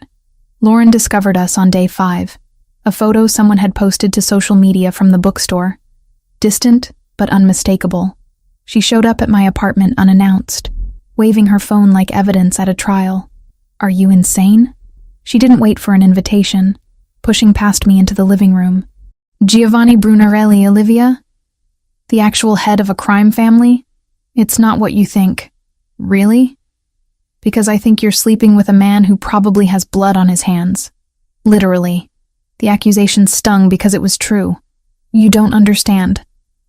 Lauren discovered us on day 5, a photo someone had posted to social media from the bookstore. Distant, but unmistakable. She showed up at my apartment unannounced, waving her phone like evidence at a trial. "Are you insane?" She didn't wait for an invitation, pushing past me into the living room. "Giovanni Brunarelli, Olivia? The actual head of a crime family? It's not what you think." "Really?" "Because I think you're sleeping with a man who probably has blood on his hands." Literally. The accusation stung because it was true. "You don't understand."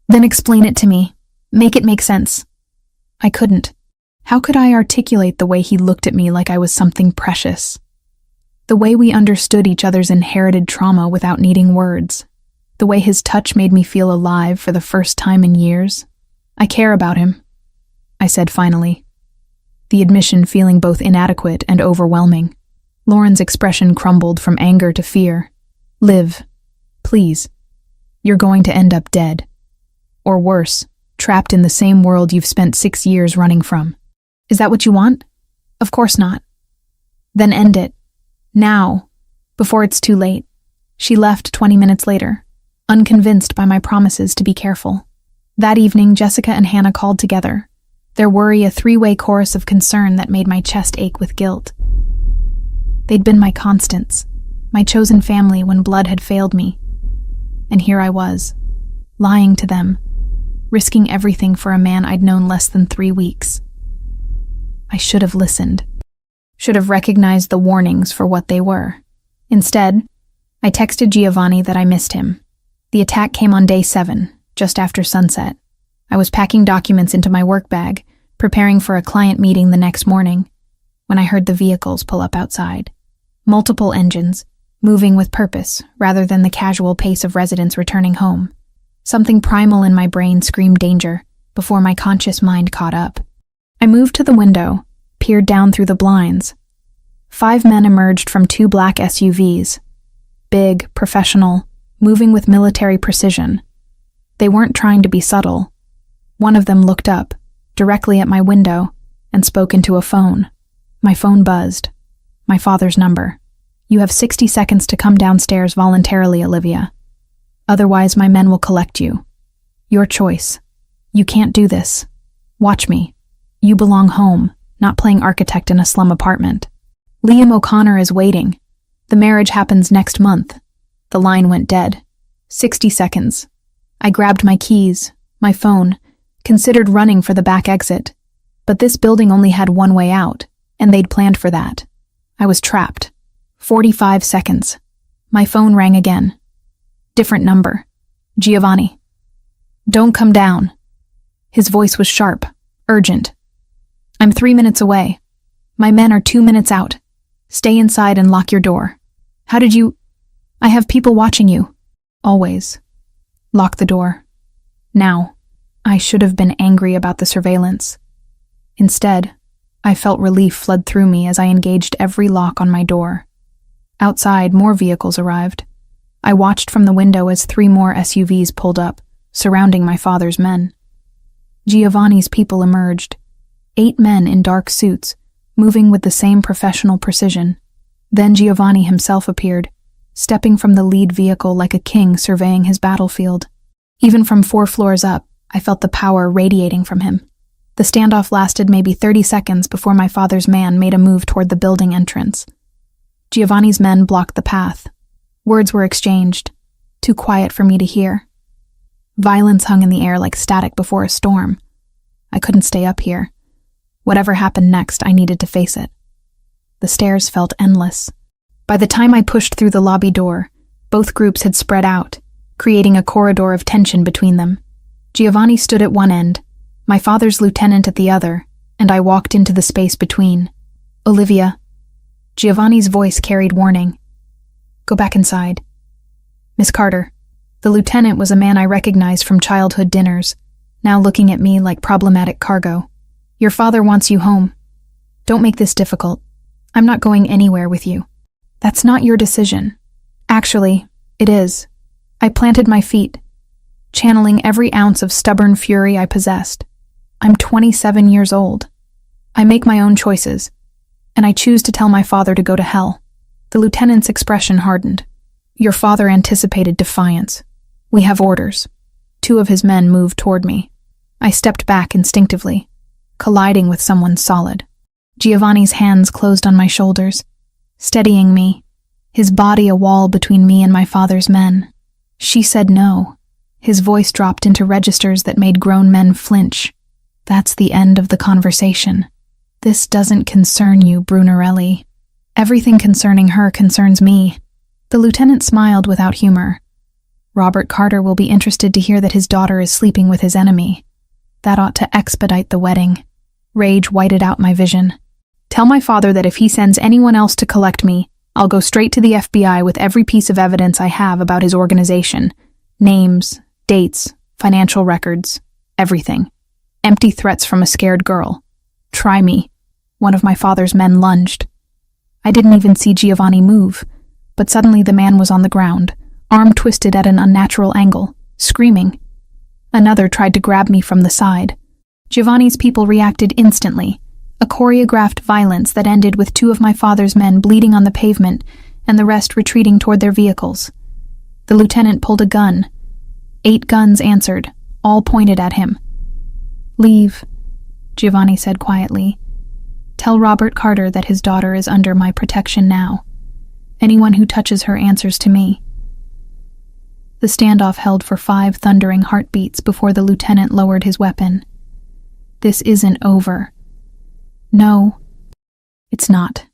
"Then explain it to me. Make it make sense." I couldn't. How could I articulate the way he looked at me like I was something precious? The way we understood each other's inherited trauma without needing words. The way his touch made me feel alive for the first time in years. "I care about him," I said finally, the admission feeling both inadequate and overwhelming. Lauren's expression crumbled from anger to fear. "Liv, please. You're going to end up dead. Or worse, trapped in the same world you've spent 6 years running from." "Is that what you want?" "Of course not." "Then end it. Now. Before it's too late." She left 20 minutes later, unconvinced by my promises to be careful. That evening, Jessica and Hannah called together, their worry a 3-way chorus of concern that made my chest ache with guilt. They'd been my constants, my chosen family when blood had failed me. And here I was, lying to them, risking everything for a man I'd known less than 3 weeks. I should have listened. Should have recognized the warnings for what they were. Instead, I texted Giovanni that I missed him. The attack came on day 7, just after sunset. I was packing documents into my work bag, preparing for a client meeting the next morning, when I heard the vehicles pull up outside. Multiple engines, moving with purpose rather than the casual pace of residents returning home. Something primal in my brain screamed danger before my conscious mind caught up. I moved to the window, peered down through the blinds. 5 men emerged from 2 black SUVs. Big, professional, moving with military precision. They weren't trying to be subtle. One of them looked up, directly at my window, and spoke into a phone. My phone buzzed. My father's number. "You have 60 seconds to come downstairs voluntarily, Olivia. Otherwise, my men will collect you. Your choice." You can't do this. Watch me. You belong home, not playing architect in a slum apartment. Liam O'Connor is waiting. The marriage happens next month. The line went dead. 60 seconds. I grabbed my keys, my phone, considered running for the back exit. But this building only had one way out, and they'd planned for that. I was trapped. 45 seconds. My phone rang again. Different number. Giovanni. Don't come down. His voice was sharp, urgent. I'm 3 minutes away. My men are 2 minutes out. Stay inside and lock your door. How did you... I have people watching you. Always. Lock the door. Now. I should have been angry about the surveillance. Instead, I felt relief flood through me as I engaged every lock on my door. Outside, more vehicles arrived. I watched from the window as 3 more SUVs pulled up, surrounding my father's men. Giovanni's people emerged. 8 men in dark suits, moving with the same professional precision. Then Giovanni himself appeared, stepping from the lead vehicle like a king surveying his battlefield. Even from 4 floors up, I felt the power radiating from him. The standoff lasted maybe 30 seconds before my father's man made a move toward the building entrance. Giovanni's men blocked the path. Words were exchanged, too quiet for me to hear. Violence hung in the air like static before a storm. I couldn't stay up here. Whatever happened next, I needed to face it. The stairs felt endless. By the time I pushed through the lobby door, both groups had spread out, creating a corridor of tension between them. Giovanni stood at one end, my father's lieutenant at the other, and I walked into the space between. Olivia. Giovanni's voice carried warning. Go back inside. Miss Carter. The lieutenant was a man I recognized from childhood dinners, now looking at me like problematic cargo. Your father wants you home. Don't make this difficult. I'm not going anywhere with you. That's not your decision. Actually, it is. I planted my feet, channeling every ounce of stubborn fury I possessed. I'm 27 years old. I make my own choices, and I choose to tell my father to go to hell. The lieutenant's expression hardened. Your father anticipated defiance. We have orders. 2 of his men moved toward me. I stepped back instinctively, colliding with someone solid. Giovanni's hands closed on my shoulders, steadying me, his body a wall between me and my father's men. She said no. His voice dropped into registers that made grown men flinch. That's the end of the conversation. This doesn't concern you, Brunarelli. Everything concerning her concerns me. The lieutenant smiled without humor. Robert Carter will be interested to hear that his daughter is sleeping with his enemy. That ought to expedite the wedding. Rage whited out my vision. Tell my father that if he sends anyone else to collect me, I'll go straight to the FBI with every piece of evidence I have about his organization. Names, dates, financial records, everything. Empty threats from a scared girl. Try me. One of my father's men lunged. I didn't even see Giovanni move, but suddenly the man was on the ground, arm twisted at an unnatural angle, screaming. Another tried to grab me from the side. Giovanni's people reacted instantly, a choreographed violence that ended with 2 of my father's men bleeding on the pavement and the rest retreating toward their vehicles. The lieutenant pulled a gun. 8 guns answered, all pointed at him. Leave, Giovanni said quietly. Tell Robert Carter that his daughter is under my protection now. Anyone who touches her answers to me. The standoff held for 5 thundering heartbeats before the lieutenant lowered his weapon. This isn't over. No, it's not.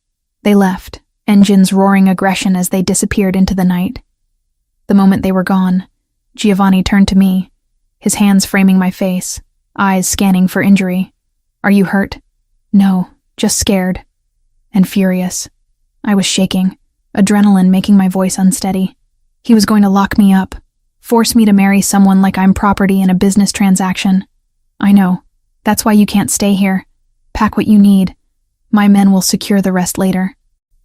They left, engines roaring aggression as they disappeared into the night. The moment they were gone, Giovanni turned to me, his hands framing my face, eyes scanning for injury. Are you hurt? No, just scared. And furious. I was shaking, adrenaline making my voice unsteady. He was going to lock me up, force me to marry someone like I'm property in a business transaction. I know. That's why you can't stay here. Pack what you need. My men will secure the rest later.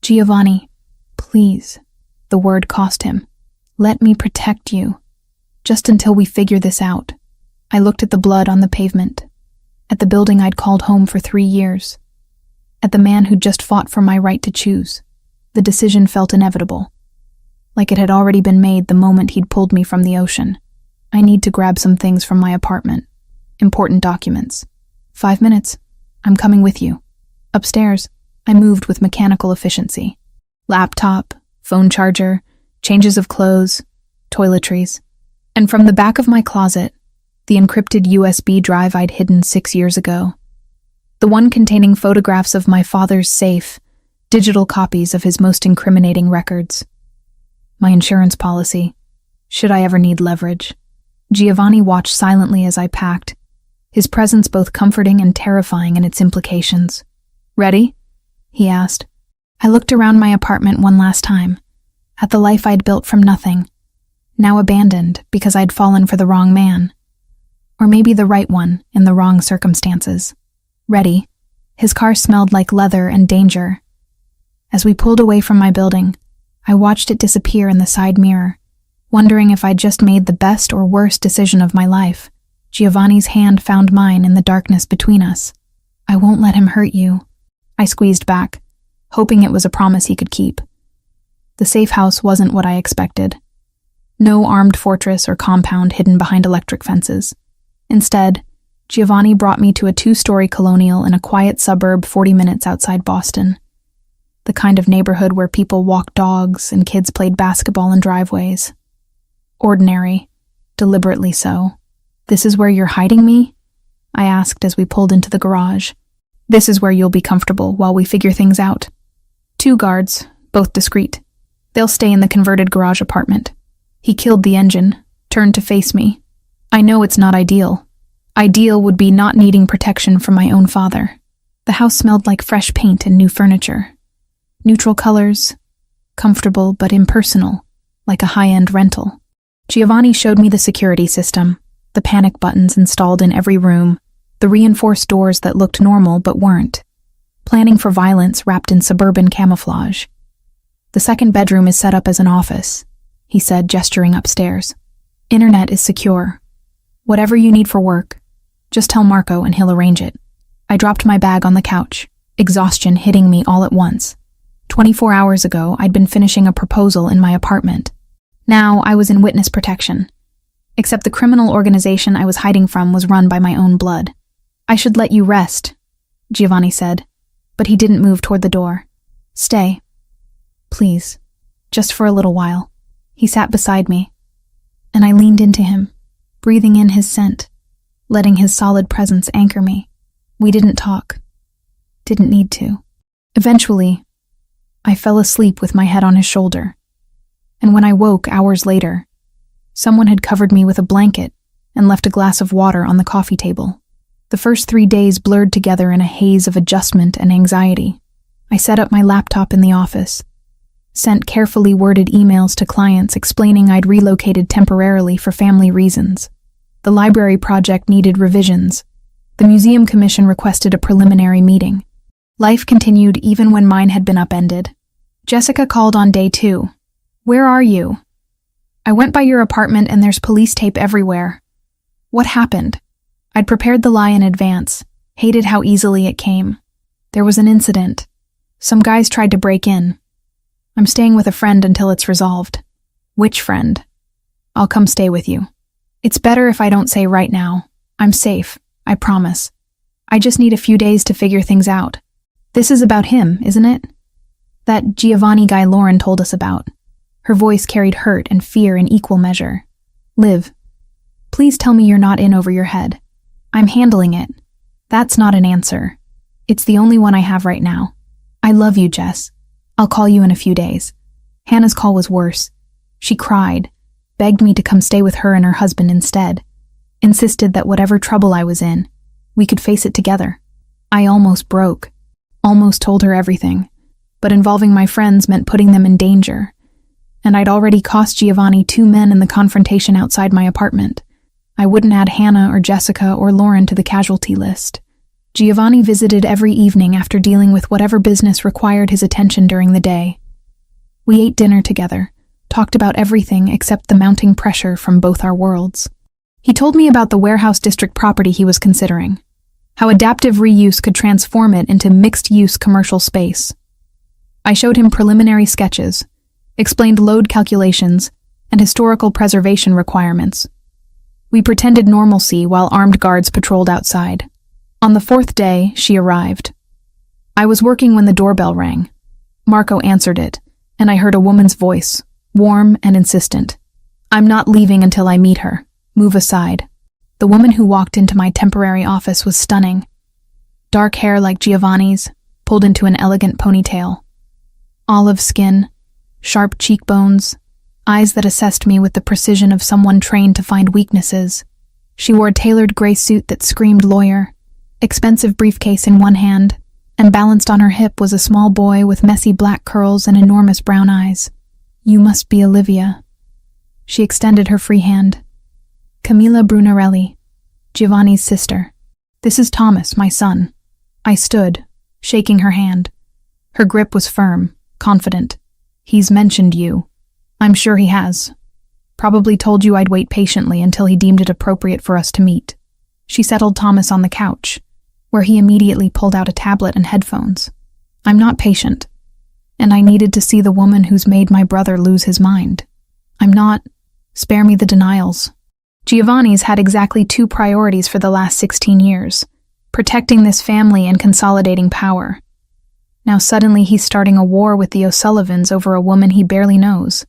Giovanni, please. The word cost him. Let me protect you. Just until we figure this out. I looked at the blood on the pavement. At the building I'd called home for 3 years. At the man who'd just fought for my right to choose. The decision felt inevitable. Like it had already been made the moment he'd pulled me from the ocean. I need to grab some things from my apartment. Important documents. 5 minutes. I'm coming with you. Upstairs, I moved with mechanical efficiency. Laptop, phone charger, changes of clothes, toiletries. And from the back of my closet, the encrypted USB drive I'd hidden 6 years ago. The one containing photographs of my father's safe, digital copies of his most incriminating records. My insurance policy, should I ever need leverage. Giovanni watched silently as I packed, his presence both comforting and terrifying in its implications. Ready? He asked. I looked around my apartment one last time, at the life I'd built from nothing, now abandoned because I'd fallen for the wrong man. Or maybe the right one in the wrong circumstances. Ready. His car smelled like leather and danger. As we pulled away from my building, I watched it disappear in the side mirror, wondering if I'd just made the best or worst decision of my life. Giovanni's hand found mine in the darkness between us. I won't let him hurt you. I squeezed back, hoping it was a promise he could keep. The safe house wasn't what I expected. No armed fortress or compound hidden behind electric fences. Instead, Giovanni brought me to a 2-story colonial in a quiet suburb 40 minutes outside Boston. The kind of neighborhood where people walked dogs and kids played basketball in driveways. Ordinary, deliberately so. This is where you're hiding me? I asked as we pulled into the garage. This is where you'll be comfortable while we figure things out. 2 guards, both discreet. They'll stay in the converted garage apartment. He killed the engine, turned to face me. I know it's not ideal. Ideal would be not needing protection from my own father. The house smelled like fresh paint and new furniture. Neutral colors, comfortable but impersonal, like a high-end rental. Giovanni showed me the security system, the panic buttons installed in every room, the reinforced doors that looked normal but weren't. Planning for violence wrapped in suburban camouflage. The second bedroom is set up as an office, he said, gesturing upstairs. Internet is secure. Whatever you need for work, just tell Marco and he'll arrange it. I dropped my bag on the couch, exhaustion hitting me all at once. 24 hours ago, I'd been finishing a proposal in my apartment. Now I was in witness protection. Except the criminal organization I was hiding from was run by my own blood. I should let you rest, Giovanni said, but he didn't move toward the door. Stay. Please. Just for a little while. He sat beside me, and I leaned into him, breathing in his scent, letting his solid presence anchor me. We didn't talk. Didn't need to. Eventually, I fell asleep with my head on his shoulder, and when I woke hours later, someone had covered me with a blanket and left a glass of water on the coffee table. The first 3 days blurred together in a haze of adjustment and anxiety. I set up my laptop in the office, sent carefully worded emails to clients explaining I'd relocated temporarily for family reasons. The library project needed revisions. The museum commission requested a preliminary meeting. Life continued even when mine had been upended. Jessica called on day 2. Where are you? I went by your apartment and there's police tape everywhere. What happened? I'd prepared the lie in advance, hated how easily it came. There was an incident. Some guys tried to break in. I'm staying with a friend until it's resolved. Which friend? I'll come stay with you. It's better if I don't say right now. I'm safe, I promise. I just need a few days to figure things out. This is about him, isn't it? That Giovanni guy Lauren told us about. Her voice carried hurt and fear in equal measure. Liv, please tell me you're not in over your head. I'm handling it. That's not an answer. It's the only one I have right now. I love you, Jess. I'll call you in a few days. Hannah's call was worse. She cried, begged me to come stay with her and her husband instead, insisted that whatever trouble I was in, we could face it together. I almost broke, almost told her everything, but involving my friends meant putting them in danger, and I'd already cost Giovanni 2 men in the confrontation outside my apartment. I wouldn't add Hannah or Jessica or Lauren to the casualty list. Giovanni visited every evening after dealing with whatever business required his attention during the day. We ate dinner together, talked about everything except the mounting pressure from both our worlds. He told me about the warehouse district property he was considering, how adaptive reuse could transform it into mixed-use commercial space. I showed him preliminary sketches, explained load calculations, and historical preservation requirements. We pretended normalcy while armed guards patrolled outside. On the fourth day, she arrived. I was working when the doorbell rang. Marco answered it, and I heard a woman's voice, warm and insistent. I'm not leaving until I meet her. Move aside. The woman who walked into my temporary office was stunning. Dark hair like Giovanni's, pulled into an elegant ponytail. Olive skin, sharp cheekbones, eyes that assessed me with the precision of someone trained to find weaknesses. She wore a tailored gray suit that screamed lawyer, expensive briefcase in one hand, and balanced on her hip was a small boy with messy black curls and enormous brown eyes. You must be Olivia. She extended her free hand. Camilla Brunarelli, Giovanni's sister. This is Thomas, my son. I stood, shaking her hand. Her grip was firm, confident. He's mentioned you. I'm sure he has. Probably told you I'd wait patiently until he deemed it appropriate for us to meet. She settled Thomas on the couch, where he immediately pulled out a tablet and headphones. I'm not patient, and I needed to see the woman who's made my brother lose his mind. I'm not. Spare me the denials. Giovanni's had exactly two priorities for the last 16 years, protecting this family and consolidating power. Now suddenly he's starting a war with the O'Sullivans over a woman he barely knows.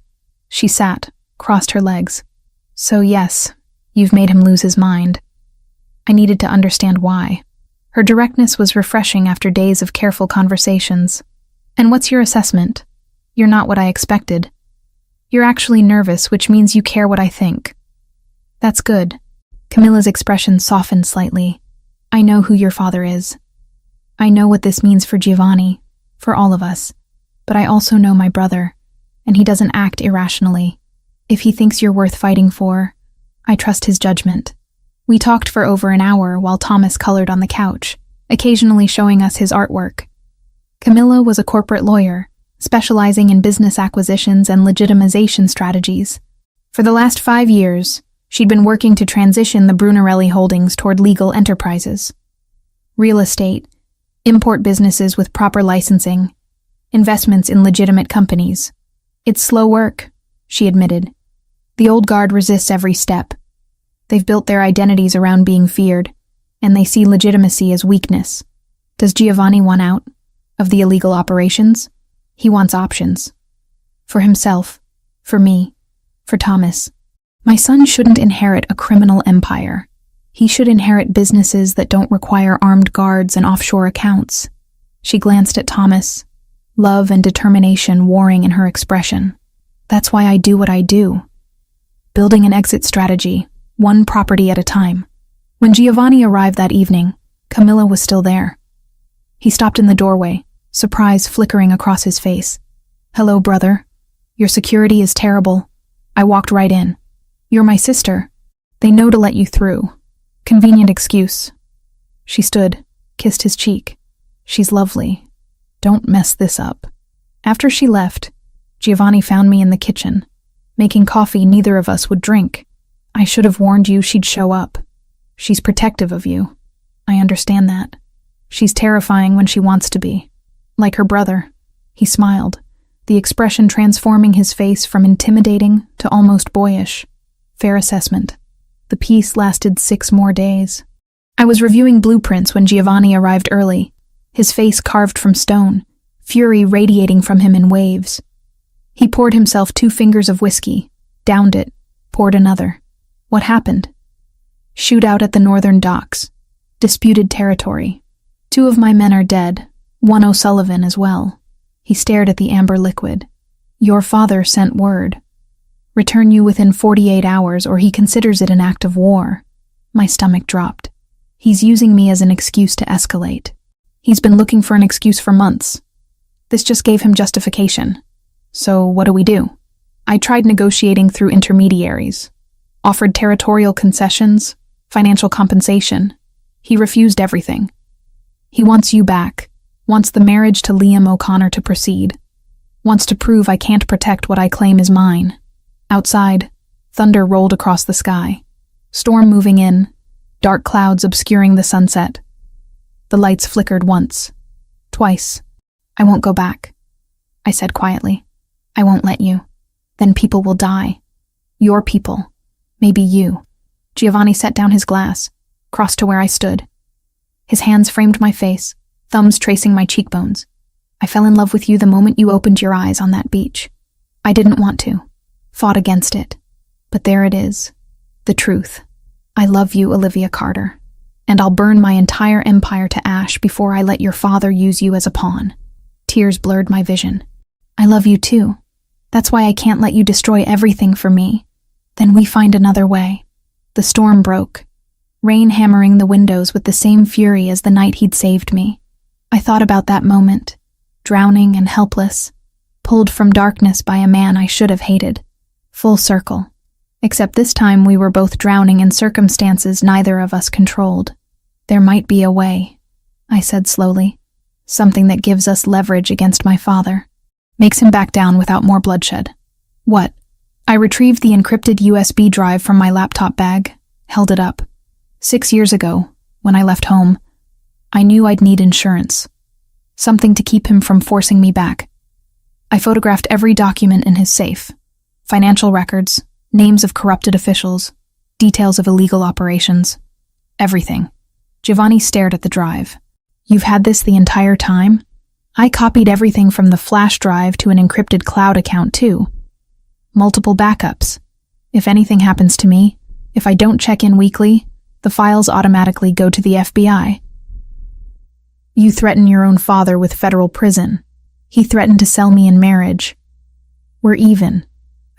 She sat, crossed her legs. So yes, you've made him lose his mind. I needed to understand why. Her directness was refreshing after days of careful conversations. And what's your assessment? You're not what I expected. You're actually nervous, which means you care what I think. That's good. Camilla's expression softened slightly. I know who your father is. I know what this means for Giovanni, for all of us. But I also know my brother, and he doesn't act irrationally. If he thinks you're worth fighting for, I trust his judgment. We talked for over an hour while Thomas colored on the couch, occasionally showing us his artwork. Camilla was a corporate lawyer, specializing in business acquisitions and legitimization strategies. For the last 5 years, she'd been working to transition the Brunarelli holdings toward legal enterprises. Real estate, import businesses with proper licensing, investments in legitimate companies. It's slow work, she admitted. The old guard resists every step. They've built their identities around being feared, and they see legitimacy as weakness. Does Giovanni want out of the illegal operations? He wants options. For himself, for me, for Thomas. My son shouldn't inherit a criminal empire. He should inherit businesses that don't require armed guards and offshore accounts. She glanced at Thomas, love and determination warring in her expression. That's why I do what I do. Building an exit strategy, one property at a time. When Giovanni arrived that evening, Camilla was still there. He stopped in the doorway, surprise flickering across his face. Hello, brother. Your security is terrible. I walked right in. You're my sister. They know to let you through. Convenient excuse. She stood, kissed his cheek. She's lovely. Don't mess this up. After she left, Giovanni found me in the kitchen, making coffee neither of us would drink. I should have warned you she'd show up. She's protective of you. I understand that. She's terrifying when she wants to be. Like her brother. He smiled, the expression transforming his face from intimidating to almost boyish. Fair assessment. The peace lasted 6 more days. I was reviewing blueprints when Giovanni arrived early, his face carved from stone, fury radiating from him in waves. He poured himself 2 fingers of whiskey, downed it, poured another. What happened? Shootout at the northern docks. Disputed territory. 2 of my men are dead, 1 O'Sullivan as well. He stared at the amber liquid. Your father sent word. Return you within 48 hours or he considers it an act of war. My stomach dropped. He's using me as an excuse to escalate. He's been looking for an excuse for months. This just gave him justification. So what do? I tried negotiating through intermediaries. Offered territorial concessions, financial compensation. He refused everything. He wants you back, wants the marriage to Liam O'Connor to proceed, wants to prove I can't protect what I claim is mine. Outside, thunder rolled across the sky, storm moving in, dark clouds obscuring the sunset. The lights flickered once, twice. I won't go back, I said quietly. I won't let you. Then people will die. Your people. Maybe you. Giovanni set down his glass, crossed to where I stood. His hands framed my face, thumbs tracing my cheekbones. I fell in love with you the moment you opened your eyes on that beach. I didn't want to, fought against it. But there it is, the truth. I love you, Olivia Carter, and I'll burn my entire empire to ash before I let your father use you as a pawn. Tears blurred my vision. I love you too. That's why I can't let you destroy everything for me. Then we find another way. The storm broke, rain hammering the windows with the same fury as the night he'd saved me. I thought about that moment, drowning and helpless, pulled from darkness by a man I should have hated. Full circle. Except this time we were both drowning in circumstances neither of us controlled. There might be a way, I said slowly. Something that gives us leverage against my father. Makes him back down without more bloodshed. What? I retrieved the encrypted USB drive from my laptop bag, held it up. 6 years ago, when I left home, I knew I'd need insurance. Something to keep him from forcing me back. I photographed every document in his safe. Financial records, names of corrupted officials, details of illegal operations. Everything. Giovanni stared at the drive. You've had this the entire time? I copied everything from the flash drive to an encrypted cloud account too. Multiple backups. If anything happens to me, if I don't check in weekly, the files automatically go to the FBI. You threaten your own father with federal prison. He threatened to sell me in marriage. We're even.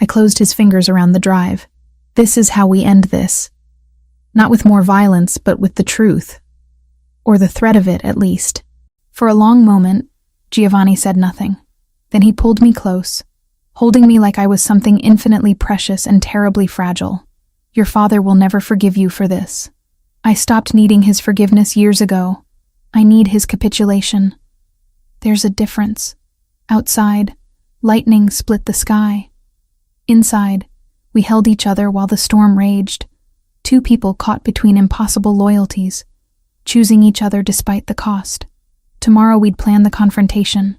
I closed his fingers around the drive. This is how we end this. Not with more violence, but with the truth. Or the threat of it, at least. For a long moment, Giovanni said nothing. Then he pulled me close, holding me like I was something infinitely precious and terribly fragile. Your father will never forgive you for this. I stopped needing his forgiveness years ago. I need his capitulation. There's a difference. Outside, lightning split the sky. Inside, we held each other while the storm raged. Two people caught between impossible loyalties, choosing each other despite the cost. Tomorrow we'd plan the confrontation.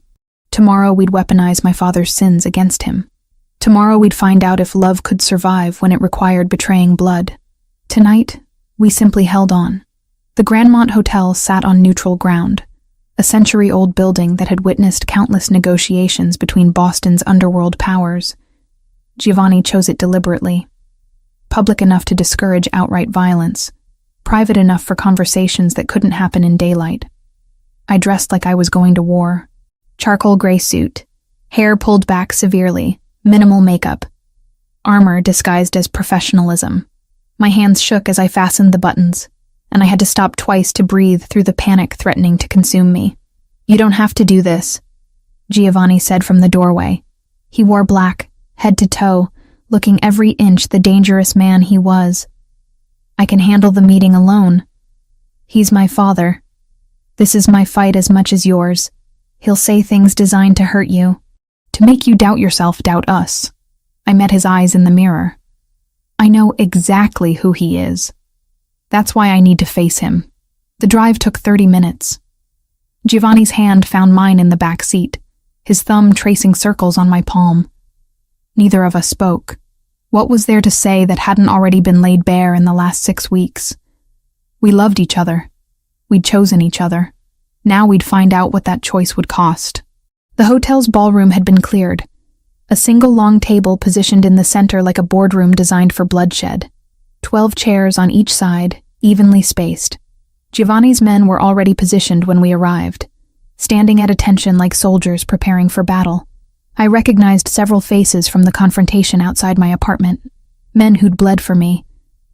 Tomorrow we'd weaponize my father's sins against him. Tomorrow we'd find out if love could survive when it required betraying blood. Tonight, we simply held on. The Grandmont Hotel sat on neutral ground, a century-old building that had witnessed countless negotiations between Boston's underworld powers. Giovanni chose it deliberately. Public enough to discourage outright violence, private enough for conversations that couldn't happen in daylight. I dressed like I was going to war. Charcoal gray suit, hair pulled back severely, minimal makeup. Armor disguised as professionalism. My hands shook as I fastened the buttons, and I had to stop twice to breathe through the panic threatening to consume me. You don't have to do this, Giovanni said from the doorway. He wore black, head to toe, looking every inch the dangerous man he was. I can handle the meeting alone. He's my father. This is my fight as much as yours. He'll say things designed to hurt you. To make you doubt yourself, doubt us. I met his eyes in the mirror. I know exactly who he is. That's why I need to face him. The drive took 30 minutes. Giovanni's hand found mine in the back seat, his thumb tracing circles on my palm. Neither of us spoke. What was there to say that hadn't already been laid bare in the last 6 weeks? We loved each other. We'd chosen each other. Now we'd find out what that choice would cost. The hotel's ballroom had been cleared. A single long table positioned in the center like a boardroom designed for bloodshed. 12 chairs on each side, evenly spaced. Giovanni's men were already positioned when we arrived, standing at attention like soldiers preparing for battle. I recognized several faces from the confrontation outside my apartment. Men who'd bled for me,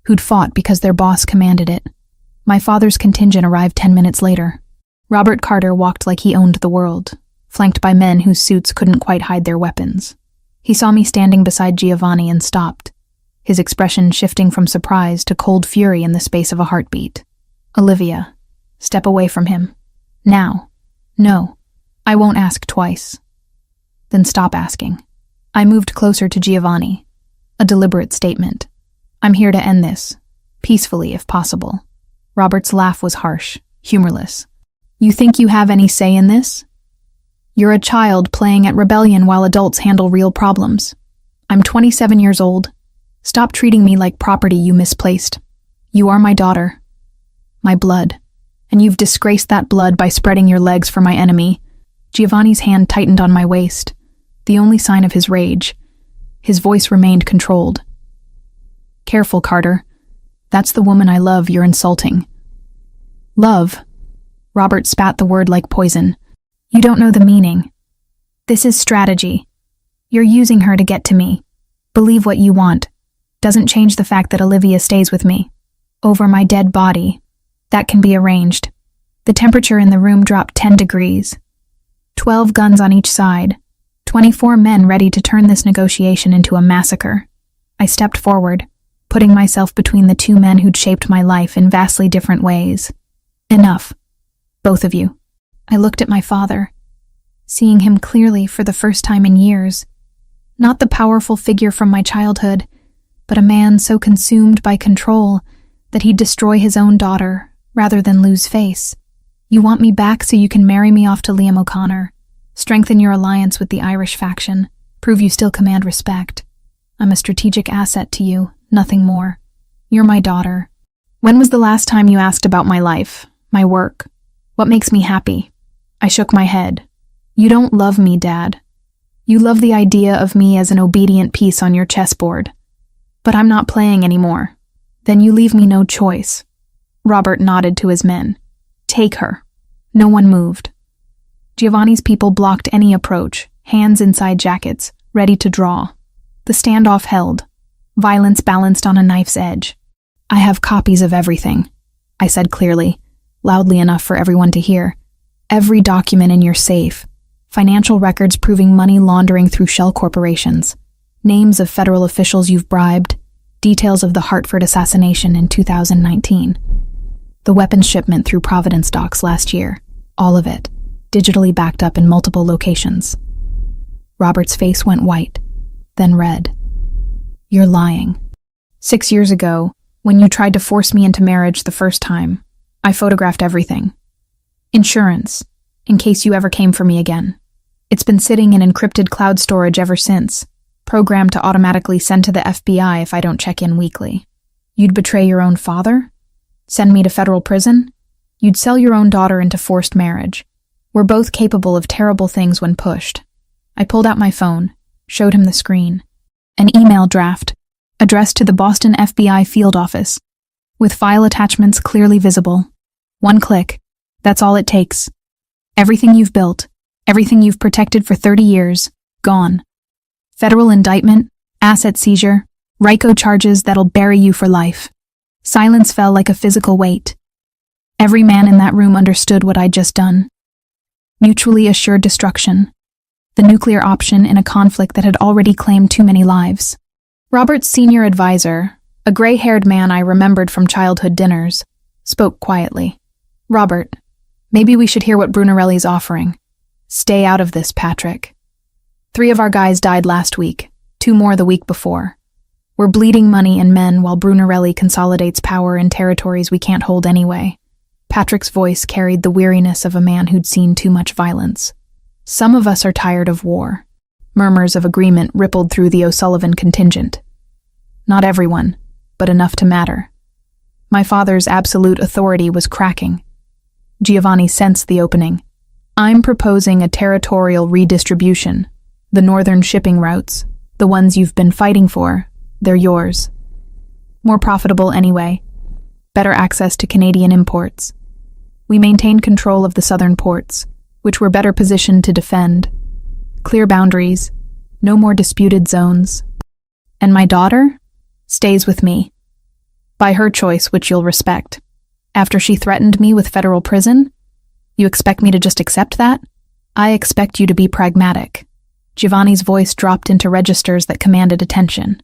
who'd fought because their boss commanded it. My father's contingent arrived 10 minutes later. Robert Carter walked like he owned the world, flanked by men whose suits couldn't quite hide their weapons. He saw me standing beside Giovanni and stopped, his expression shifting from surprise to cold fury in the space of a heartbeat. Olivia, step away from him. Now. No, I won't ask twice. Then stop asking. I moved closer to Giovanni. A deliberate statement. I'm here to end this, peacefully if possible. Robert's laugh was harsh, humorless. You think you have any say in this? You're a child playing at rebellion while adults handle real problems. I'm 27 years old. Stop treating me like property you misplaced. You are my daughter, my blood, and you've disgraced that blood by spreading your legs for my enemy." Giovanni's hand tightened on my waist, the only sign of his rage. His voice remained controlled. "Careful, Carter. That's the woman I love you're insulting." "Love?" Robert spat the word like poison. "You don't know the meaning. This is strategy. You're using her to get to me. Believe what you want. Doesn't change the fact that Olivia stays with me. Over my dead body. That can be arranged." The temperature in the room dropped 10 degrees. 12 guns on each side. 24 men ready to turn this negotiation into a massacre. I stepped forward, putting myself between the two men who'd shaped my life in vastly different ways. "Enough. Both of you." I looked at my father, seeing him clearly for the first time in years. Not the powerful figure from my childhood, but a man so consumed by control that he'd destroy his own daughter rather than lose face. "You want me back so you can marry me off to Liam O'Connor, strengthen your alliance with the Irish faction, prove you still command respect. I'm a strategic asset to you, nothing more. You're my daughter. When was the last time you asked about my life, my work? What makes me happy?" I shook my head. "You don't love me, Dad. You love the idea of me as an obedient piece on your chessboard. But I'm not playing anymore. Then you leave me no choice." Robert nodded to his men. "Take her." No one moved. Giovanni's people blocked any approach, hands inside jackets, ready to draw. The standoff held, violence balanced on a knife's edge. "I have copies of everything," I said clearly, loudly enough for everyone to hear. "Every document in your safe. Financial records proving money laundering through shell corporations. Names of federal officials you've bribed. Details of the Hartford assassination in 2019. The weapons shipment through Providence docks last year. All of it, digitally backed up in multiple locations." Robert's face went white, then red. "You're lying. 6 years ago, when you tried to force me into marriage the first time, I photographed everything. Insurance, in case you ever came for me again. It's been sitting in encrypted cloud storage ever since, programmed to automatically send to the FBI if I don't check in weekly. You'd betray your own father? Send me to federal prison? You'd sell your own daughter into forced marriage. We're both capable of terrible things when pushed." I pulled out my phone, showed him the screen. An email draft, addressed to the Boston FBI field office, with file attachments clearly visible. One click. That's all it takes. Everything you've built, everything you've protected for 30 years, gone. Federal indictment, asset seizure, RICO charges that'll bury you for life. Silence fell like a physical weight. Every man in that room understood what I'd just done. Mutually assured destruction. The nuclear option in a conflict that had already claimed too many lives. Robert's senior advisor, a gray-haired man I remembered from childhood dinners, spoke quietly. "Robert, maybe we should hear what Brunarelli's offering. Stay out of this, Patrick. 3 of our guys died last week, 2 more the week before. We're bleeding money and men while Brunarelli consolidates power in territories we can't hold anyway." Patrick's voice carried the weariness of a man who'd seen too much violence. "Some of us are tired of war." Murmurs of agreement rippled through the O'Sullivan contingent. Not everyone, but enough to matter. My father's absolute authority was cracking. Giovanni sensed the opening. "I'm proposing a territorial redistribution. The northern shipping routes, the ones you've been fighting for, they're yours. More profitable anyway. Better access to Canadian imports. We maintain control of the southern ports, which we're better positioned to defend. Clear boundaries, no more disputed zones. And my daughter stays with me. By her choice, which you'll respect. After she threatened me with federal prison? You expect me to just accept that? I expect you to be pragmatic." Giovanni's voice dropped into registers that commanded attention.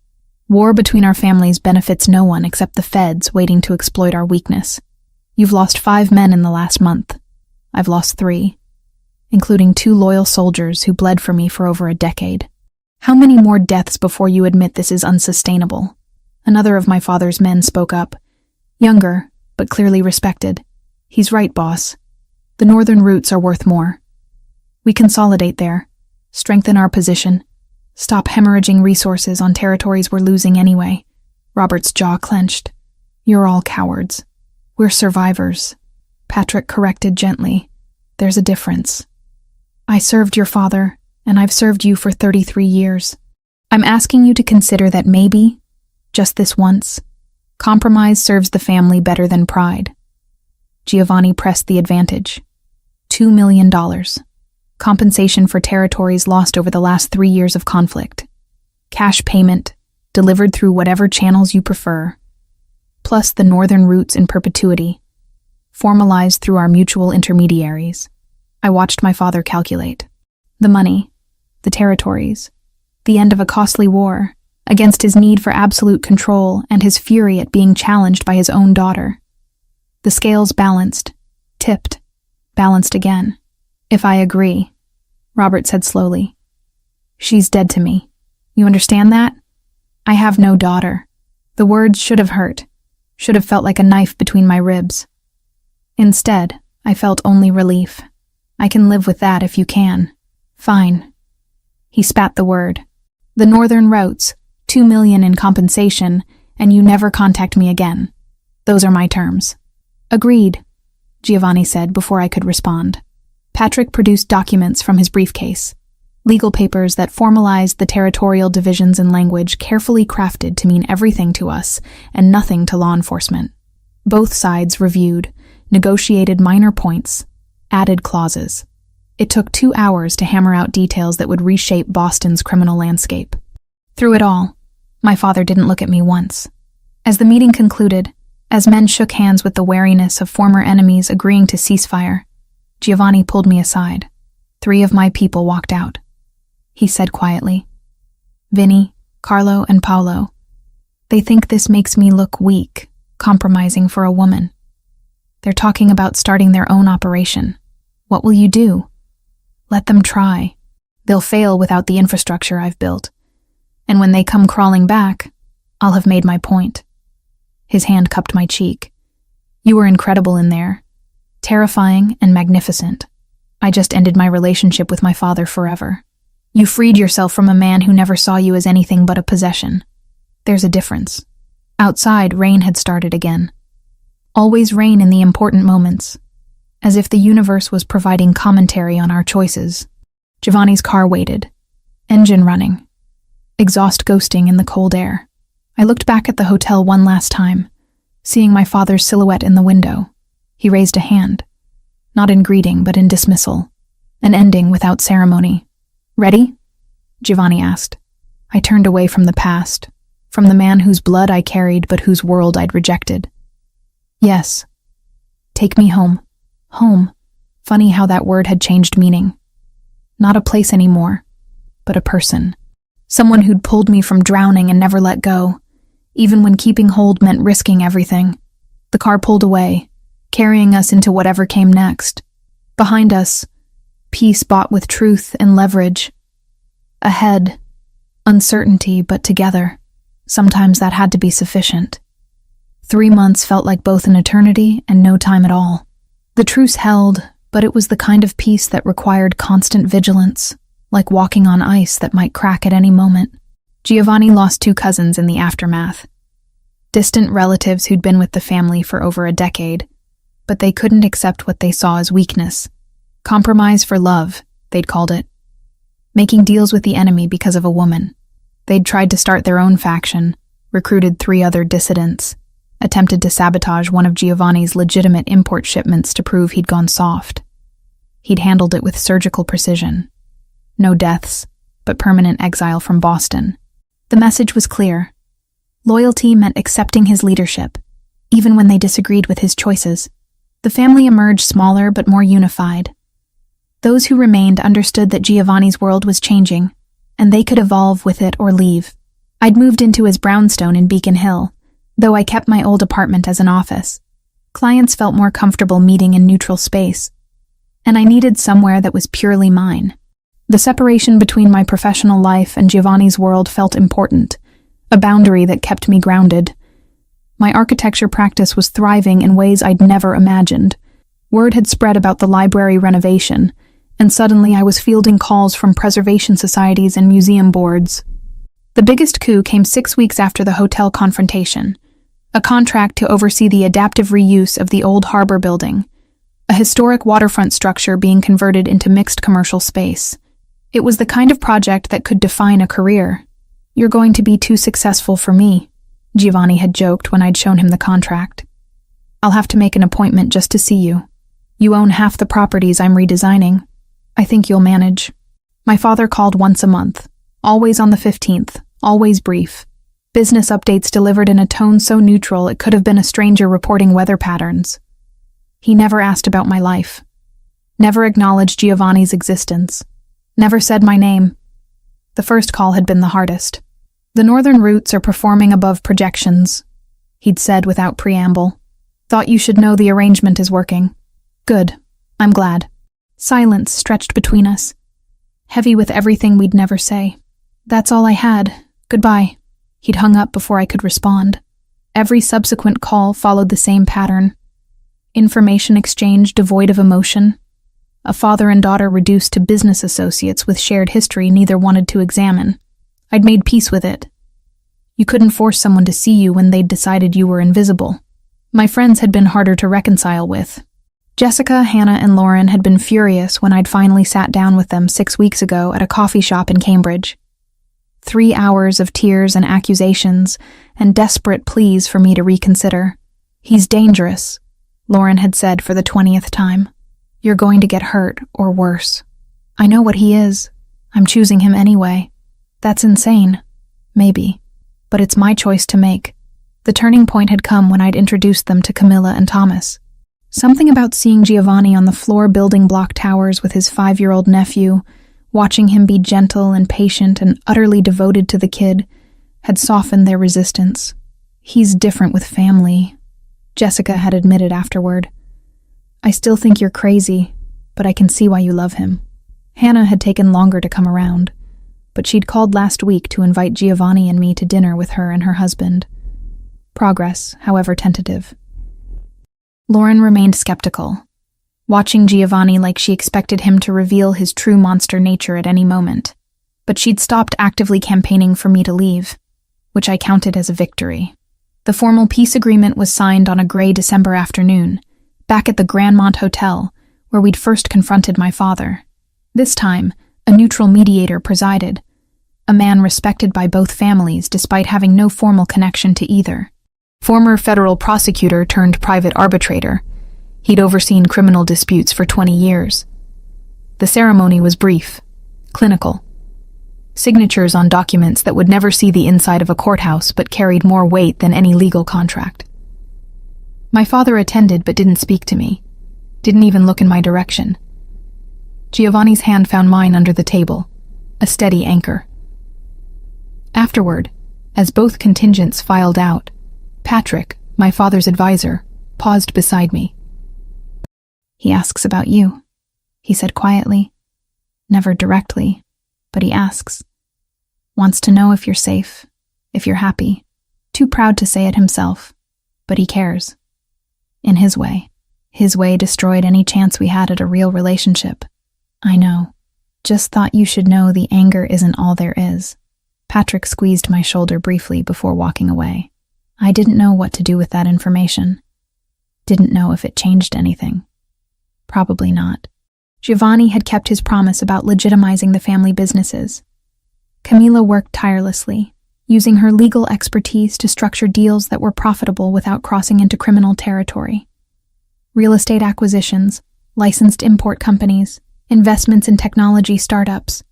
"War between our families benefits no one except the feds waiting to exploit our weakness. You've lost 5 men in the last month. I've lost 3, including 2 loyal soldiers who bled for me for over a decade. How many more deaths before you admit this is unsustainable?" Another of my father's men spoke up. Younger, but clearly respected. "He's right, boss. The northern routes are worth more. We consolidate there, strengthen our position, stop hemorrhaging resources on territories we're losing anyway." Robert's jaw clenched. You're all cowards. We're survivors. Patrick corrected gently. There's a difference. I served your father, and I've served you for 33 years. I'm asking you to consider that maybe, just this once, compromise serves the family better than pride. Giovanni pressed the advantage. $2 million. Compensation for territories lost over the last 3 years of conflict. Cash payment, delivered through whatever channels you prefer. Plus the northern routes in perpetuity, formalized through our mutual intermediaries. I watched my father calculate. The money, the territories, the end of a costly war, against his need for absolute control and his fury at being challenged by his own daughter. The scales balanced, tipped, balanced again. If I agree, Robert said slowly. She's dead to me. You understand that? I have no daughter. The words should have hurt, should have felt like a knife between my ribs. Instead, I felt only relief. I can live with that if you can. Fine. He spat the word. The northern routes, $2 million in compensation, and you never contact me again. Those are my terms. Agreed, Giovanni said before I could respond. Patrick produced documents from his briefcase. Legal papers that formalized the territorial divisions in language carefully crafted to mean everything to us and nothing to law enforcement. Both sides reviewed, negotiated minor points, added clauses. It took 2 hours to hammer out details that would reshape Boston's criminal landscape. Through it all, my father didn't look at me once. As the meeting concluded, as men shook hands with the wariness of former enemies agreeing to ceasefire, Giovanni pulled me aside. 3 of my people walked out. He said quietly, Vinny, Carlo, and Paolo. They think this makes me look weak, compromising for a woman. They're talking about starting their own operation. What will you do? Let them try. They'll fail without the infrastructure I've built. And when they come crawling back, I'll have made my point. His hand cupped my cheek. You were incredible in there. Terrifying and magnificent. I just ended my relationship with my father forever. You freed yourself from a man who never saw you as anything but a possession. There's a difference. Outside, rain had started again. Always rain in the important moments, as if the universe was providing commentary on our choices. Giovanni's car waited, engine running, exhaust ghosting in the cold air. I looked back at the hotel one last time, seeing my father's silhouette in the window. He raised a hand, not in greeting but in dismissal, an ending without ceremony. Ready? Giovanni asked. I turned away from the past, from the man whose blood I carried but whose world I'd rejected. Yes. Take me home. Home. Funny how that word had changed meaning. Not a place anymore, but a person. Someone who'd pulled me from drowning and never let go, even when keeping hold meant risking everything. The car pulled away, carrying us into whatever came next. Behind us, peace bought with truth and leverage. Ahead, uncertainty, but together. Sometimes that had to be sufficient. 3 months felt like both an eternity and no time at all. The truce held, but it was the kind of peace that required constant vigilance, like walking on ice that might crack at any moment. Giovanni lost 2 cousins in the aftermath. Distant relatives who'd been with the family for over a decade, but they couldn't accept what they saw as weakness. Compromise for love, they'd called it. Making deals with the enemy because of a woman. They'd tried to start their own faction, recruited 3 other dissidents, attempted to sabotage one of Giovanni's legitimate import shipments to prove he'd gone soft. He'd handled it with surgical precision. No deaths, but permanent exile from Boston. The message was clear. Loyalty meant accepting his leadership, even when they disagreed with his choices. The family emerged smaller but more unified. Those who remained understood that Giovanni's world was changing, and they could evolve with it or leave. I'd moved into his brownstone in Beacon Hill, though I kept my old apartment as an office. Clients felt more comfortable meeting in neutral space, and I needed somewhere that was purely mine. The separation between my professional life and Giovanni's world felt important, a boundary that kept me grounded. My architecture practice was thriving in ways I'd never imagined. Word had spread about the library renovation, and suddenly I was fielding calls from preservation societies and museum boards. The biggest coup came 6 weeks after the hotel confrontation. A contract to oversee the adaptive reuse of the old harbor building, a historic waterfront structure being converted into mixed commercial space. It was the kind of project that could define a career. "You're going to be too successful for me," Giovanni had joked when I'd shown him the contract. "I'll have to make an appointment just to see you. You own half the properties I'm redesigning. I think you'll manage." My father called once a month, always on the 15th, always brief. Business updates delivered in a tone so neutral it could have been a stranger reporting weather patterns. He never asked about my life, never acknowledged Giovanni's existence, never said my name. The first call had been the hardest. "The northern routes are performing above projections," he'd said without preamble. "Thought you should know the arrangement is working." "Good. I'm glad." Silence stretched between us, heavy with everything we'd never say. "That's all I had. Goodbye." He'd hung up before I could respond. Every subsequent call followed the same pattern. Information exchange devoid of emotion. A father and daughter reduced to business associates with shared history neither wanted to examine. I'd made peace with it. You couldn't force someone to see you when they'd decided you were invisible. My friends had been harder to reconcile with. Jessica, Hannah, and Lauren had been furious when I'd finally sat down with them 6 weeks ago at a coffee shop in Cambridge. 3 hours of tears and accusations and desperate pleas for me to reconsider. "He's dangerous," Lauren had said for the 20th time. "You're going to get hurt, or worse." "I know what he is. I'm choosing him anyway." "That's insane." "Maybe. But it's my choice to make." The turning point had come when I'd introduced them to Camilla and Thomas. Something about seeing Giovanni on the floor building block towers with his 5-year-old nephew, watching him be gentle and patient and utterly devoted to the kid, had softened their resistance. "He's different with family," Jessica had admitted afterward. "I still think you're crazy, but I can see why you love him." Hannah had taken longer to come around, but she'd called last week to invite Giovanni and me to dinner with her and her husband. Progress, however tentative. Lauren remained skeptical, watching Giovanni like she expected him to reveal his true monster nature at any moment. But she'd stopped actively campaigning for me to leave, which I counted as a victory. The formal peace agreement was signed on a gray December afternoon, back at the Grandmont Hotel, where we'd first confronted my father. This time, a neutral mediator presided, a man respected by both families despite having no formal connection to either. Former federal prosecutor turned private arbitrator. He'd overseen criminal disputes for 20 years. The ceremony was brief, clinical. Signatures on documents that would never see the inside of a courthouse but carried more weight than any legal contract. My father attended but didn't speak to me, didn't even look in my direction. Giovanni's hand found mine under the table, a steady anchor. Afterward, as both contingents filed out, Patrick, my father's advisor, paused beside me. "He asks about you," he said quietly. Never directly, but he asks. Wants to know if you're safe, if you're happy. Too proud to say it himself, but he cares. In his way. His way destroyed any chance we had at a real relationship. "I know. Just thought you should know the anger isn't all there is." Patrick squeezed my shoulder briefly before walking away. I didn't know what to do with that information. Didn't know if it changed anything. Probably not. Giovanni had kept his promise about legitimizing the family businesses. Camilla worked tirelessly, using her legal expertise to structure deals that were profitable without crossing into criminal territory. Real estate acquisitions, licensed import companies, investments in technology startups.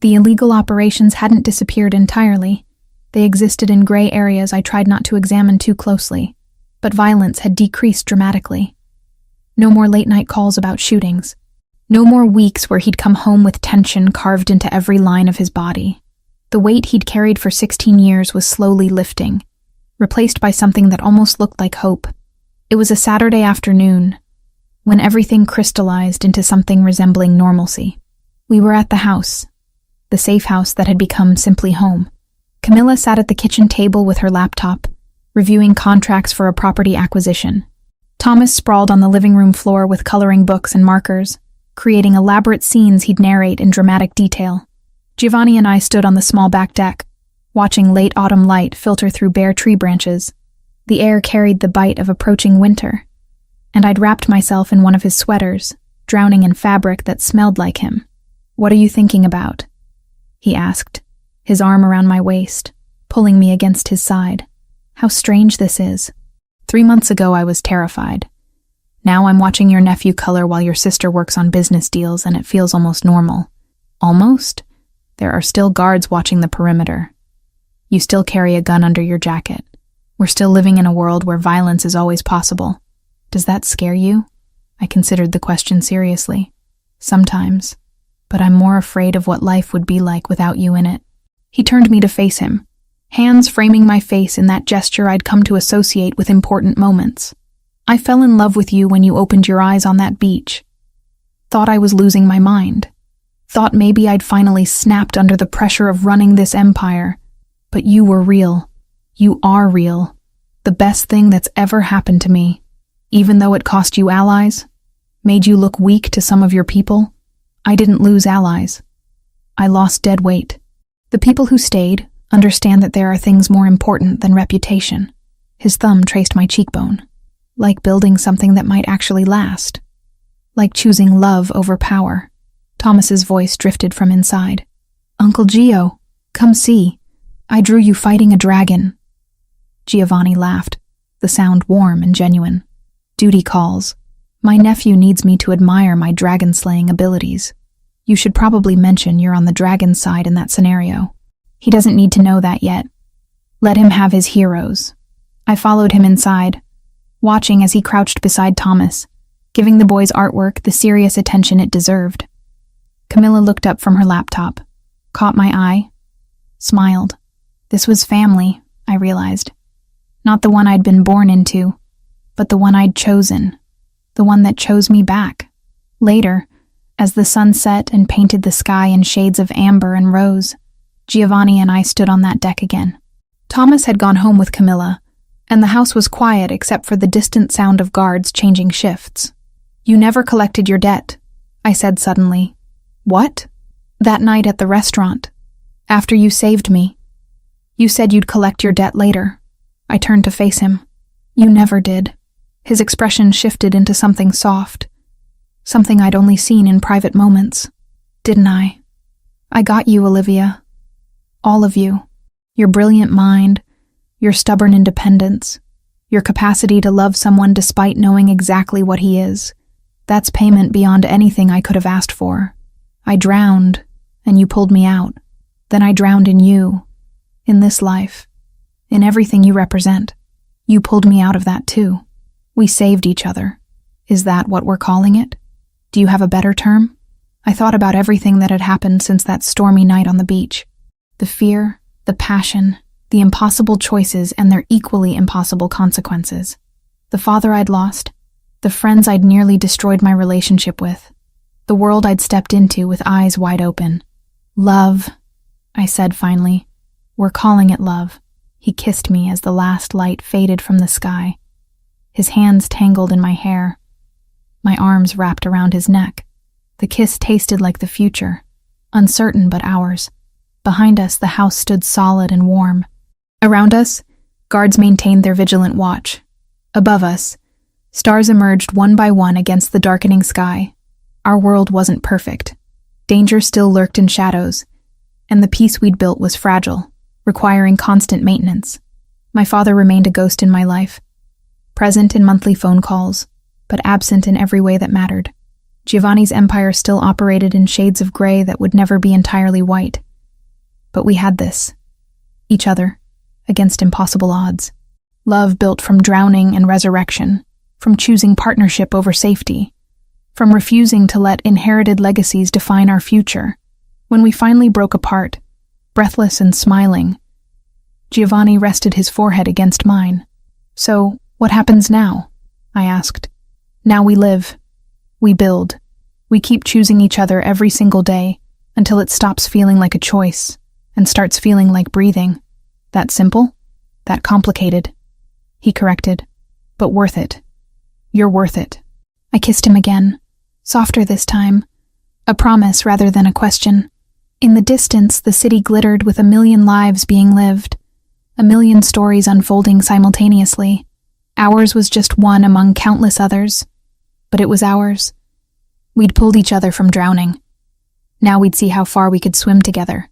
The illegal operations hadn't disappeared entirely. They existed in gray areas I tried not to examine too closely, but violence had decreased dramatically. No more late-night calls about shootings. No more weeks where he'd come home with tension carved into every line of his body. The weight he'd carried for 16 years was slowly lifting, replaced by something that almost looked like hope. It was a Saturday afternoon, when everything crystallized into something resembling normalcy. We were at the house, the safe house that had become simply home. Camilla sat at the kitchen table with her laptop, reviewing contracts for a property acquisition. Thomas sprawled on the living room floor with coloring books and markers, creating elaborate scenes he'd narrate in dramatic detail. Giovanni and I stood on the small back deck, watching late autumn light filter through bare tree branches. The air carried the bite of approaching winter, and I'd wrapped myself in one of his sweaters, drowning in fabric that smelled like him. "What are you thinking about?" he asked, his arm around my waist, pulling me against his side. How strange this is. 3 months ago I was terrified. Now I'm watching your nephew color while your sister works on business deals, and it feels almost normal. Almost? There are still guards watching the perimeter. You still carry a gun under your jacket. We're still living in a world where violence is always possible. Does that scare you? I considered the question seriously. Sometimes. But I'm more afraid of what life would be like without you in it. He turned me to face him, hands framing my face in that gesture I'd come to associate with important moments. "I fell in love with you when you opened your eyes on that beach. Thought I was losing my mind. Thought maybe I'd finally snapped under the pressure of running this empire. But you were real. You are real. The best thing that's ever happened to me. Even though it cost you allies, made you look weak to some of your people, I didn't lose allies. I lost dead weight. The people who stayed understand that there are things more important than reputation." His thumb traced my cheekbone. "Like building something that might actually last. Like choosing love over power." Thomas's voice drifted from inside. "Uncle Gio, come see. I drew you fighting a dragon." Giovanni laughed, the sound warm and genuine. "Duty calls. My nephew needs me to admire my dragon-slaying abilities. You should probably mention you're on the dragon's side in that scenario. He doesn't need to know that yet. Let him have his heroes." I followed him inside, watching as he crouched beside Thomas, giving the boy's artwork the serious attention it deserved. Camilla looked up from her laptop, caught my eye, smiled. This was family, I realized. Not the one I'd been born into, but the one I'd chosen, the one that chose me back. Later, as the sun set and painted the sky in shades of amber and rose, Giovanni and I stood on that deck again. Thomas had gone home with Camilla, and the house was quiet except for the distant sound of guards changing shifts. "You never collected your debt," I said suddenly. "What?" "That night at the restaurant. After you saved me. You said you'd collect your debt later." I turned to face him. "You never did." His expression shifted into something soft, something I'd only seen in private moments. "Didn't I? I got you, Olivia. All of you. Your brilliant mind, your stubborn independence, your capacity to love someone despite knowing exactly what he is. That's payment beyond anything I could have asked for. I drowned, and you pulled me out. Then I drowned in you, in this life, in everything you represent. You pulled me out of that too. We saved each other. Is that what we're calling it? Do you have a better term?" I thought about everything that had happened since that stormy night on the beach. The fear, the passion, the impossible choices and their equally impossible consequences. The father I'd lost, the friends I'd nearly destroyed my relationship with, the world I'd stepped into with eyes wide open. "Love," I said finally. "We're calling it love." He kissed me as the last light faded from the sky. His hands tangled in my hair, my arms wrapped around his neck. The kiss tasted like the future, uncertain but ours. Behind us, the house stood solid and warm. Around us, guards maintained their vigilant watch. Above us, stars emerged one by one against the darkening sky. Our world wasn't perfect. Danger still lurked in shadows, and the peace we'd built was fragile, requiring constant maintenance. My father remained a ghost in my life, present in monthly phone calls, but absent in every way that mattered. Giovanni's empire still operated in shades of gray that would never be entirely white. But we had this, each other, against impossible odds. Love built from drowning and resurrection, from choosing partnership over safety, from refusing to let inherited legacies define our future. When we finally broke apart, breathless and smiling, Giovanni rested his forehead against mine. "So, what happens now?" I asked. "Now we live. We build. We keep choosing each other every single day until it stops feeling like a choice and starts feeling like breathing. That simple? That complicated?" He corrected. "But worth it. You're worth it." I kissed him again, softer this time, a promise rather than a question. In the distance, the city glittered with a million lives being lived, a million stories unfolding simultaneously. Ours was just one among countless others, but it was ours. We'd pulled each other from drowning. Now we'd see how far we could swim together.